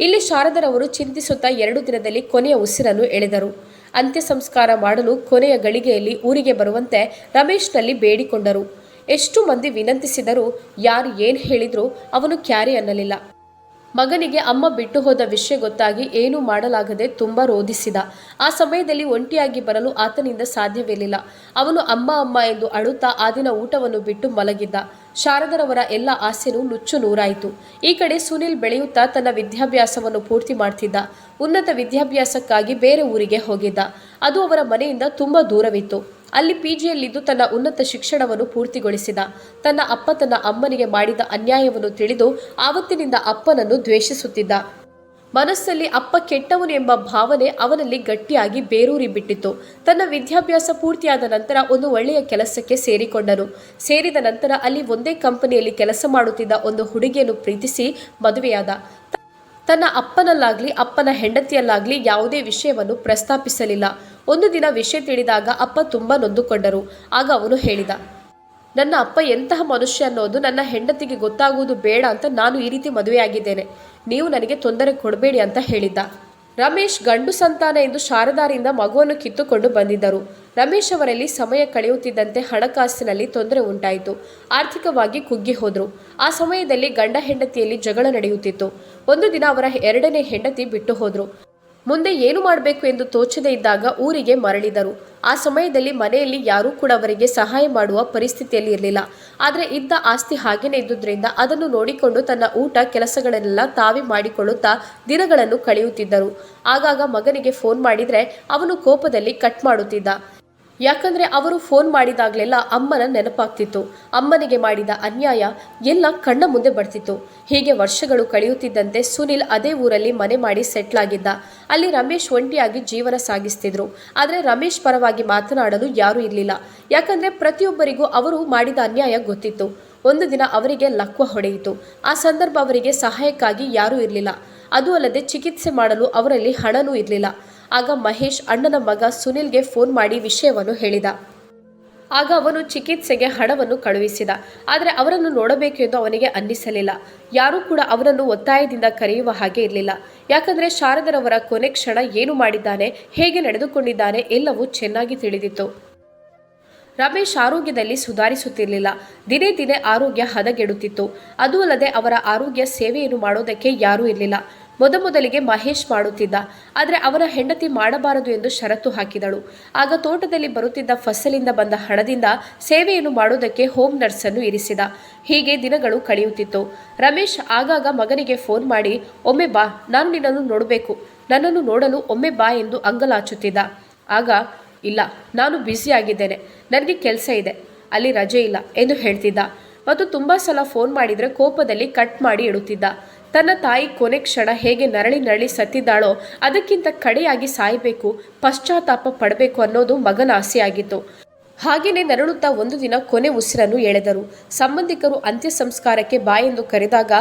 ಇಲ್ಲಿ ಶಾರದರವರು ಚಿಂತಿಸುತ್ತಾ 2 ದಿನದಲ್ಲಿ ಕೊನೆಯ ಉಸಿರನ್ನು ಎಳೆದರು. ಅಂತ್ಯ ಸಂಸ್ಕಾರ ಮಾಡಲು ಕೊನೆಯ ಗಳಿಗೆಯಲ್ಲಿ ಊರಿಗೆ ಬರುವಂತೆ ರಮೇಶ್ನಲ್ಲಿ ಬೇಡಿಕೊಂಡರು. ಎಷ್ಟು ಮಂದಿ ವಿನಂತಿಸಿದರೂ ಯಾರು ಏನು ಹೇಳಿದರೂ ಅವನು ಕ್ಯಾರಿ ಅನ್ನಲಿಲ್ಲ. ಮಗನಿಗೆ ಅಮ್ಮ ಬಿಟ್ಟು ಹೋದ ವಿಷಯ ಗೊತ್ತಾಗಿ ಏನೂ ಮಾಡಲಾಗದೆ ತುಂಬ ರೋಧಿಸಿದ. ಆ ಸಮಯದಲ್ಲಿ ಒಂಟಿಯಾಗಿ ಬರಲು ಆತನಿಂದ ಸಾಧ್ಯವಿರಲಿಲ್ಲ. ಅವನು ಅಮ್ಮ ಅಮ್ಮ ಎಂದು ಅಳುತ್ತಾ ಆ ದಿನ ಊಟವನ್ನು ಬಿಟ್ಟು ಮಲಗಿದ್ದ. ಶಾರದರವರ ಎಲ್ಲ ಆಸೆನೂ ನುಚ್ಚು ನೂರಾಯಿತು. ಈ ಕಡೆ ಸುನಿಲ್ ಬೆಳೆಯುತ್ತಾ ತನ್ನ ವಿದ್ಯಾಭ್ಯಾಸವನ್ನು ಪೂರ್ತಿ ಮಾಡ್ತಿದ್ದ. ಉನ್ನತ ವಿದ್ಯಾಭ್ಯಾಸಕ್ಕಾಗಿ ಬೇರೆ ಊರಿಗೆ ಹೋಗಿದ್ದ. ಅದು ಅವರ ಮನೆಯಿಂದ ತುಂಬ ದೂರವಿತ್ತು. ಅಲ್ಲಿ ಪಿಜಿಯಲ್ಲಿದ್ದು ತನ್ನ ಉನ್ನತ ಶಿಕ್ಷಣವನ್ನು ಪೂರ್ತಿಗೊಳಿಸಿದ. ತನ್ನ ಅಪ್ಪ ತನ್ನ ಅಮ್ಮನಿಗೆ ಮಾಡಿದ ಅನ್ಯಾಯವನ್ನು ತಿಳಿದು ಆವತ್ತಿನಿಂದ ಅಪ್ಪನನ್ನು ದ್ವೇಷಿಸುತ್ತಿದ್ದ. ಮನಸ್ಸಲ್ಲಿ ಅಪ್ಪ ಕೆಟ್ಟವನು ಎಂಬ ಭಾವನೆ ಅವನಲ್ಲಿ ಗಟ್ಟಿಯಾಗಿ ಬೇರೂರಿ ಬಿಟ್ಟಿತ್ತು. ತನ್ನ ವಿದ್ಯಾಭ್ಯಾಸ ಪೂರ್ತಿಯಾದ ನಂತರ ಒಂದು ಒಳ್ಳೆಯ ಕೆಲಸಕ್ಕೆ ಸೇರಿಕೊಂಡನು. ಸೇರಿದ ನಂತರ ಅಲ್ಲಿ ಒಂದೇ ಕಂಪನಿಯಲ್ಲಿ ಕೆಲಸ ಮಾಡುತ್ತಿದ್ದ ಒಂದು ಹುಡುಗಿಯನ್ನು ಪ್ರೀತಿಸಿ ಮದುವೆಯಾದ. ತನ್ನ ಅಪ್ಪನಲ್ಲಾಗ್ಲಿ ಅಪ್ಪನ ಹೆಂಡತಿಯಲ್ಲಾಗ್ಲಿ ಯಾವುದೇ ವಿಷಯವನ್ನು ಪ್ರಸ್ತಾಪಿಸಲಿಲ್ಲ. ಒಂದು ದಿನ ವಿಷಯ ತಿಳಿದಾಗ ಅಪ್ಪ ತುಂಬ ನೊಂದುಕೊಂಡರು. ಆಗ ಅವನು ಹೇಳಿದ, ನನ್ನ ಅಪ್ಪ ಎಂತಹ ಮನುಷ್ಯ ಅನ್ನೋದು ನನ್ನ ಹೆಂಡತಿಗೆ ಗೊತ್ತಾಗುವುದು ಬೇಡ ಅಂತ ನಾನು ಈ ರೀತಿ ಮದುವೆಯಾಗಿದ್ದೇನೆ. ನೀವು ನನಗೆ ತೊಂದರೆ ಕೊಡಬೇಡಿ ಅಂತ ಹೇಳಿದ್ದ. ರಮೇಶ್ ಗಂಡು ಸಂತಾನ ಎಂದು ಶಾರದಾರಿಂದ ಮಗುವನ್ನು ಕಿತ್ತುಕೊಂಡು ಬಂದಿದ್ದರು. ರಮೇಶ್ ಅವರಲ್ಲಿ ಸಮಯ ಕಳೆಯುತ್ತಿದ್ದಂತೆ ಹಣಕಾಸಿನಲ್ಲಿ ತೊಂದರೆ ಉಂಟಾಯಿತು. ಆರ್ಥಿಕವಾಗಿ ಕುಗ್ಗಿ ಹೋದ್ರು. ಆ ಸಮಯದಲ್ಲಿ ಗಂಡ ಹೆಂಡತಿಯಲ್ಲಿ ಜಗಳ ನಡೆಯುತ್ತಿತ್ತು. ಒಂದು ದಿನ ಅವರ ಎರಡನೇ ಹೆಂಡತಿ ಬಿಟ್ಟು ಹೋದ್ರು. ಮುಂದೆ ಏನು ಮಾಡಬೇಕು ಎಂದು ತೋಚದೇ ಇದ್ದಾಗ ಊರಿಗೆ ಮರಳಿದರು. ಆ ಸಮಯದಲ್ಲಿ ಮನೆಯಲ್ಲಿ ಯಾರೂ ಕೂಡ ಅವರಿಗೆ ಸಹಾಯ ಮಾಡುವ ಪರಿಸ್ಥಿತಿಯಲ್ಲಿ ಇರಲಿಲ್ಲ. ಆದರೆ ಇದ್ದ ಆಸ್ತಿ ಹಾಗೇನೆ ಇದ್ದುದರಿಂದ ಅದನ್ನು ನೋಡಿಕೊಂಡು ತನ್ನ ಊಟ ಕೆಲಸಗಳನ್ನೆಲ್ಲ ತಾವೇ ಮಾಡಿಕೊಳ್ಳುತ್ತಾ ದಿನಗಳನ್ನು ಕಳೆಯುತ್ತಿದ್ದರು. ಆಗಾಗ ಮಗನಿಗೆ ಫೋನ್ ಮಾಡಿದರೆ ಅವನು ಕೋಪದಲ್ಲಿ ಕಟ್ ಮಾಡುತ್ತಿದ್ದ. ಯಾಕಂದ್ರೆ ಅವರು ಫೋನ್ ಮಾಡಿದಾಗಲೆಲ್ಲ ಅಮ್ಮನ ನೆನಪಾಗ್ತಿತ್ತು. ಅಮ್ಮನಿಗೆ ಮಾಡಿದ ಅನ್ಯಾಯ ಎಲ್ಲ ಕಣ್ಣ ಮುಂದೆ ಬರ್ತಿತ್ತು. ಹೀಗೆ ವರ್ಷಗಳು ಕಳೆಯುತ್ತಿದ್ದಂತೆ ಸುನಿಲ್ ಅದೇ ಊರಲ್ಲಿ ಮನೆ ಮಾಡಿ ಸೆಟ್ಲ್ ಆಗಿದ್ದ. ಅಲ್ಲಿ ರಮೇಶ್ ಒಂಟಿಯಾಗಿ ಜೀವನ ಸಾಗಿಸ್ತಿದ್ರು. ಆದರೆ ರಮೇಶ್ ಪರವಾಗಿ ಮಾತನಾಡಲು ಯಾರೂ ಇರಲಿಲ್ಲ. ಯಾಕಂದ್ರೆ ಪ್ರತಿಯೊಬ್ಬರಿಗೂ ಅವರು ಮಾಡಿದ ಅನ್ಯಾಯ ಗೊತ್ತಿತ್ತು. ಒಂದು ದಿನ ಅವರಿಗೆ ಲಕ್ವ ಹೊಡೆಯಿತು. ಆ ಸಂದರ್ಭ ಅವರಿಗೆ ಸಹಾಯಕ್ಕಾಗಿ ಯಾರೂ ಇರಲಿಲ್ಲ. ಅದು ಅಲ್ಲದೆ ಚಿಕಿತ್ಸೆ ಮಾಡಲು ಅವರಲ್ಲಿ ಹಣನೂ ಇರಲಿಲ್ಲ. ಆಗ ಮಹೇಶ್ ಅಣ್ಣನ ಮಗ ಸುನಿಲ್ಗೆ ಫೋನ್ ಮಾಡಿ ವಿಷಯವನ್ನು ಹೇಳಿದ. ಆಗ ಅವನು ಚಿಕಿತ್ಸೆಗೆ ಹಣವನ್ನು ಕಳುಹಿಸಿದ. ಆದರೆ ಅವರನ್ನು ನೋಡಬೇಕು ಎಂದು ಅವನಿಗೆ ಅನ್ನಿಸಲಿಲ್ಲ. ಯಾರೂ ಕೂಡ ಅವರನ್ನು ಒತ್ತಾಯದಿಂದ ಕರೆಯುವ ಹಾಗೆ ಇರಲಿಲ್ಲ. ಯಾಕಂದರೆ ಶಾರದರವರ ಕೊನೆ ಕ್ಷಣ ಏನು ಮಾಡಿದ್ದಾನೆ, ಹೇಗೆ ನಡೆದುಕೊಂಡಿದ್ದಾನೆ ಎಲ್ಲವೂ ಚೆನ್ನಾಗಿ ತಿಳಿದಿತ್ತು. ರಮೇಶ್ ಆರೋಗ್ಯದಲ್ಲಿ ಸುಧಾರಿಸುತ್ತಿರಲಿಲ್ಲ. ದಿನೇ ದಿನೇ ಆರೋಗ್ಯ ಹದಗೆಡುತ್ತಿತ್ತು. ಅದೂ ಅಲ್ಲದೆ ಅವರ ಆರೋಗ್ಯ ಸೇವೆಯನ್ನು ಮಾಡೋದಕ್ಕೆ ಯಾರೂ ಇರಲಿಲ್ಲ. ಮೊದಲಿಗೆ ಮಹೇಶ್ ಮಾಡುತ್ತಿದ್ದ. ಆದರೆ ಅವನ ಹೆಂಡತಿ ಮಾಡಬಾರದು ಎಂದು ಷರತ್ತು ಹಾಕಿದಳು. ಆಗ ತೋಟದಲ್ಲಿ ಬರುತ್ತಿದ್ದ ಫಸಲಿಂದ ಬಂದ ಹಣದಿಂದ ಸೇವೆಯನ್ನು ಮಾಡೋದಕ್ಕೆ ಹೋಮ್ ನರ್ಸನ್ನು ಇರಿಸಿದ. ಹೀಗೆ ದಿನಗಳು ಕಳೆಯುತ್ತಿತ್ತು. ರಮೇಶ್ ಆಗಾಗ ಮಗನಿಗೆ ಫೋನ್ ಮಾಡಿ, ಒಮ್ಮೆ ಬಾ, ನಾನು ನಿನ್ನನ್ನು ನೋಡಬೇಕು, ನನ್ನನ್ನು ನೋಡಲು ಒಮ್ಮೆ ಬಾ ಎಂದು ಅಂಗಲಾಚುತ್ತಿದ್ದ. ಆಗ ಇಲ್ಲ, ನಾನು ಬ್ಯುಸಿ ಆಗಿದ್ದೇನೆ, ನನಗೆ ಕೆಲಸ ಇದೆ, ಅಲ್ಲಿ ರಜೆ ಇಲ್ಲ ಎಂದು ಹೇಳ್ತಿದ್ದ. ಮತ್ತು ತುಂಬ ಸಲ ಫೋನ್ ಮಾಡಿದರೆ ಕೋಪದಲ್ಲಿ ಕಟ್ ಮಾಡಿ ಇಡುತ್ತಿದ್ದ. ತನ್ನ ತಾಯಿ ಕೊನೆ ಕ್ಷಣ ಹೇಗೆ ನರಳಿ ಸತ್ತಿದ್ದಾಳೋ ಅದಕ್ಕಿಂತ ಕಡೆಯಾಗಿ ಸಾಯಬೇಕು, ಪಶ್ಚಾತ್ತಾಪ ಪಡಬೇಕು ಅನ್ನೋದು ಮಗನ ಆಸೆಯಾಗಿತ್ತು. ಹಾಗೆಯೇ ನರಳುತ್ತಾ ಒಂದು ದಿನ ಕೊನೆ ಉಸಿರನ್ನು ಎಳೆದರು. ಸಂಬಂಧಿಕರು ಅಂತ್ಯ ಸಂಸ್ಕಾರಕ್ಕೆ ಬಾ ಎಂದು ಕರೆದಾಗ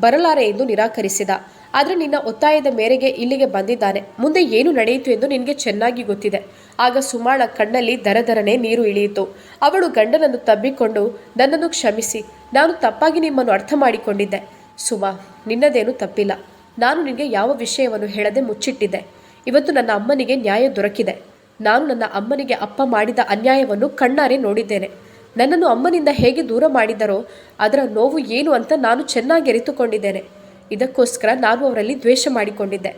ಬರಲಾರೆ ಎಂದು ನಿರಾಕರಿಸಿದ. ಆದರೆ ನಿನ್ನ ಒತ್ತಾಯದ ಮೇರೆಗೆ ಇಲ್ಲಿಗೆ ಬಂದಿದ್ದಾನೆ, ಮುಂದೆ ಏನು ನಡೆಯಿತು ಎಂದು ನಿನಗೆ ಚೆನ್ನಾಗಿ ಗೊತ್ತಿದೆ. ಆಗ ಸುಮಾಳ ಕಣ್ಣಲ್ಲಿ ದರದರನೆ ನೀರು ಇಳಿಯಿತು. ಅವಳು ಗಂಡನನ್ನು ತಬ್ಬಿಕೊಂಡು, ನನ್ನನ್ನು ಕ್ಷಮಿಸಿ, ನಾನು ತಪ್ಪಾಗಿ ನಿಮ್ಮನ್ನು ಅರ್ಥ ಮಾಡಿಕೊಂಡಿದ್ದೆ. ಸುಮಾ, ನಿನ್ನದೇನು ತಪ್ಪಿಲ್ಲ. ನಾನು ನಿನಗೆ ಯಾವ ವಿಷಯವನ್ನು ಹೇಳದೆ ಮುಚ್ಚಿಟ್ಟಿದ್ದೆ. ಇವತ್ತು ನನ್ನ ಅಮ್ಮನಿಗೆ ನ್ಯಾಯ ದೊರಕಿದೆ. ನಾನು ನನ್ನ ಅಮ್ಮನಿಗೆ ಅಪ್ಪ ಮಾಡಿದ ಅನ್ಯಾಯವನ್ನು ಕಣ್ಣಾರೆ ನೋಡಿದ್ದೇನೆ. ನನ್ನನ್ನು ಅಮ್ಮನಿಂದ ಹೇಗೆ ದೂರ ಮಾಡಿದರೋ ಅದರ ನೋವು ಏನು ಅಂತ ನಾನು ಚೆನ್ನಾಗಿ ಅರಿತುಕೊಂಡಿದ್ದೇನೆ. ಇದಕ್ಕೋಸ್ಕರ ನಾನು ಅವರಲ್ಲಿ ದ್ವೇಷ ಮಾಡಿಕೊಂಡಿದ್ದೆ.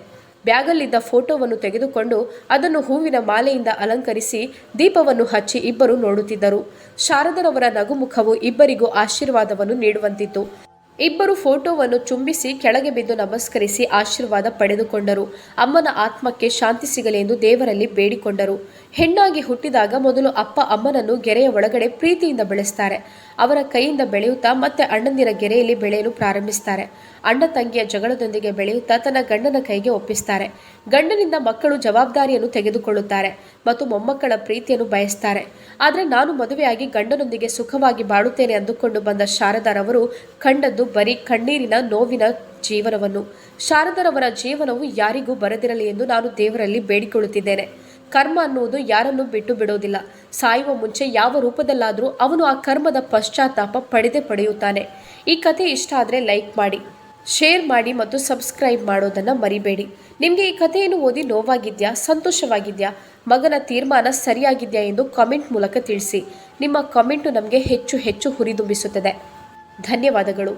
ಬ್ಯಾಗಲ್ಲಿದ್ದ ಫೋಟೋವನ್ನು ತೆಗೆದುಕೊಂಡು ಅದನ್ನು ಹೂವಿನ ಮಾಲೆಯಿಂದ ಅಲಂಕರಿಸಿ ದೀಪವನ್ನು ಹಚ್ಚಿ ಇಬ್ಬರು ನೋಡುತ್ತಿದ್ದರು. ಶಾರದರವರ ನಗುಮುಖವು ಇಬ್ಬರಿಗೂ ಆಶೀರ್ವಾದವನ್ನು ನೀಡುವಂತಿತ್ತು. ಇಬ್ಬರು ಫೋಟೋವನ್ನು ಚುಂಬಿಸಿ ಕೆಳಗೆ ಬಿದ್ದು ನಮಸ್ಕರಿಸಿ ಆಶೀರ್ವಾದ ಪಡೆದುಕೊಂಡರು. ಅಮ್ಮನ ಆತ್ಮಕ್ಕೆ ಶಾಂತಿ ಸಿಗಲಿ ಎಂದು ದೇವರಲ್ಲಿ ಬೇಡಿಕೊಂಡರು. ಹೆಣ್ಣಾಗಿ ಹುಟ್ಟಿದಾಗ ಮೊದಲು ಅಪ್ಪ ಅಮ್ಮನನ್ನು ಗೆರೆಯ ಒಳಗಡೆ ಪ್ರೀತಿಯಿಂದ ಬೆಳೆಸ್ತಾರೆ. ಅವರ ಕೈಯಿಂದ ಬೆಳೆಯುತ್ತಾ ಮತ್ತೆ ಅಣ್ಣಂದಿರ ಗೆರೆಯಲ್ಲಿ ಬೆಳೆಯಲು ಪ್ರಾರಂಭಿಸ್ತಾರೆ. ಅಣ್ಣ ತಂಗಿಯ ಜಗಳದೊಂದಿಗೆ ಬೆಳೆಯುತ್ತಾ ತನ್ನ ಗಂಡನ ಕೈಗೆ ಒಪ್ಪಿಸ್ತಾರೆ. ಗಂಡನಿಂದ ಮಕ್ಕಳು ಜವಾಬ್ದಾರಿಯನ್ನು ತೆಗೆದುಕೊಳ್ಳುತ್ತಾರೆ ಮತ್ತು ಮೊಮ್ಮಕ್ಕಳ ಪ್ರೀತಿಯನ್ನು ಬಯಸ್ತಾರೆ. ಆದರೆ ನಾನು ಮದುವೆಯಾಗಿ ಗಂಡನೊಂದಿಗೆ ಸುಖವಾಗಿ ಬಾಳುತ್ತೇನೆ ಅಂದುಕೊಂಡು ಬಂದ ಶಾರದಾರವರು ಕಂಡದ್ದು ಬರೀ ಕಣ್ಣೀರಿನ ನೋವಿನ ಜೀವನವನ್ನು. ಶಾರದಾರವರ ಜೀವನವು ಯಾರಿಗೂ ಬರದಿರಲಿ ಎಂದು ನಾನು ದೇವರಲ್ಲಿ ಬೇಡಿಕೊಳ್ಳುತ್ತಿದ್ದೇನೆ. ಕರ್ಮ ಅನ್ನುವುದು ಯಾರನ್ನೂ ಬಿಟ್ಟು ಬಿಡೋದಿಲ್ಲ. ಸಾಯುವ ಮುಂಚೆ ಯಾವ ರೂಪದಲ್ಲಾದರೂ ಅವನು ಆ ಕರ್ಮದ ಪಶ್ಚಾತ್ತಾಪ ಪಡೆಯುತ್ತಾನೆ. ಈ ಕಥೆ ಇಷ್ಟ ಆದರೆ ಲೈಕ್ ಮಾಡಿ, ಶೇರ್ ಮಾಡಿ ಮತ್ತು ಸಬ್ಸ್ಕ್ರೈಬ್ ಮಾಡೋದನ್ನು ಮರಿಬೇಡಿ. ನಿಮಗೆ ಈ ಕಥೆಯನ್ನು ಓದಿ ನೋವಾಗಿದೆಯಾ, ಸಂತೋಷವಾಗಿದೆಯಾ, ಮಗನ ತೀರ್ಮಾನ ಸರಿಯಾಗಿದೆಯಾ ಎಂದು ಕಾಮೆಂಟ್ ಮೂಲಕ ತಿಳಿಸಿ. ನಿಮ್ಮ ಕಾಮೆಂಟು ನಮಗೆ ಹೆಚ್ಚು ಹುರಿದುಂಬಿಸುತ್ತದೆ. ಧನ್ಯವಾದಗಳು.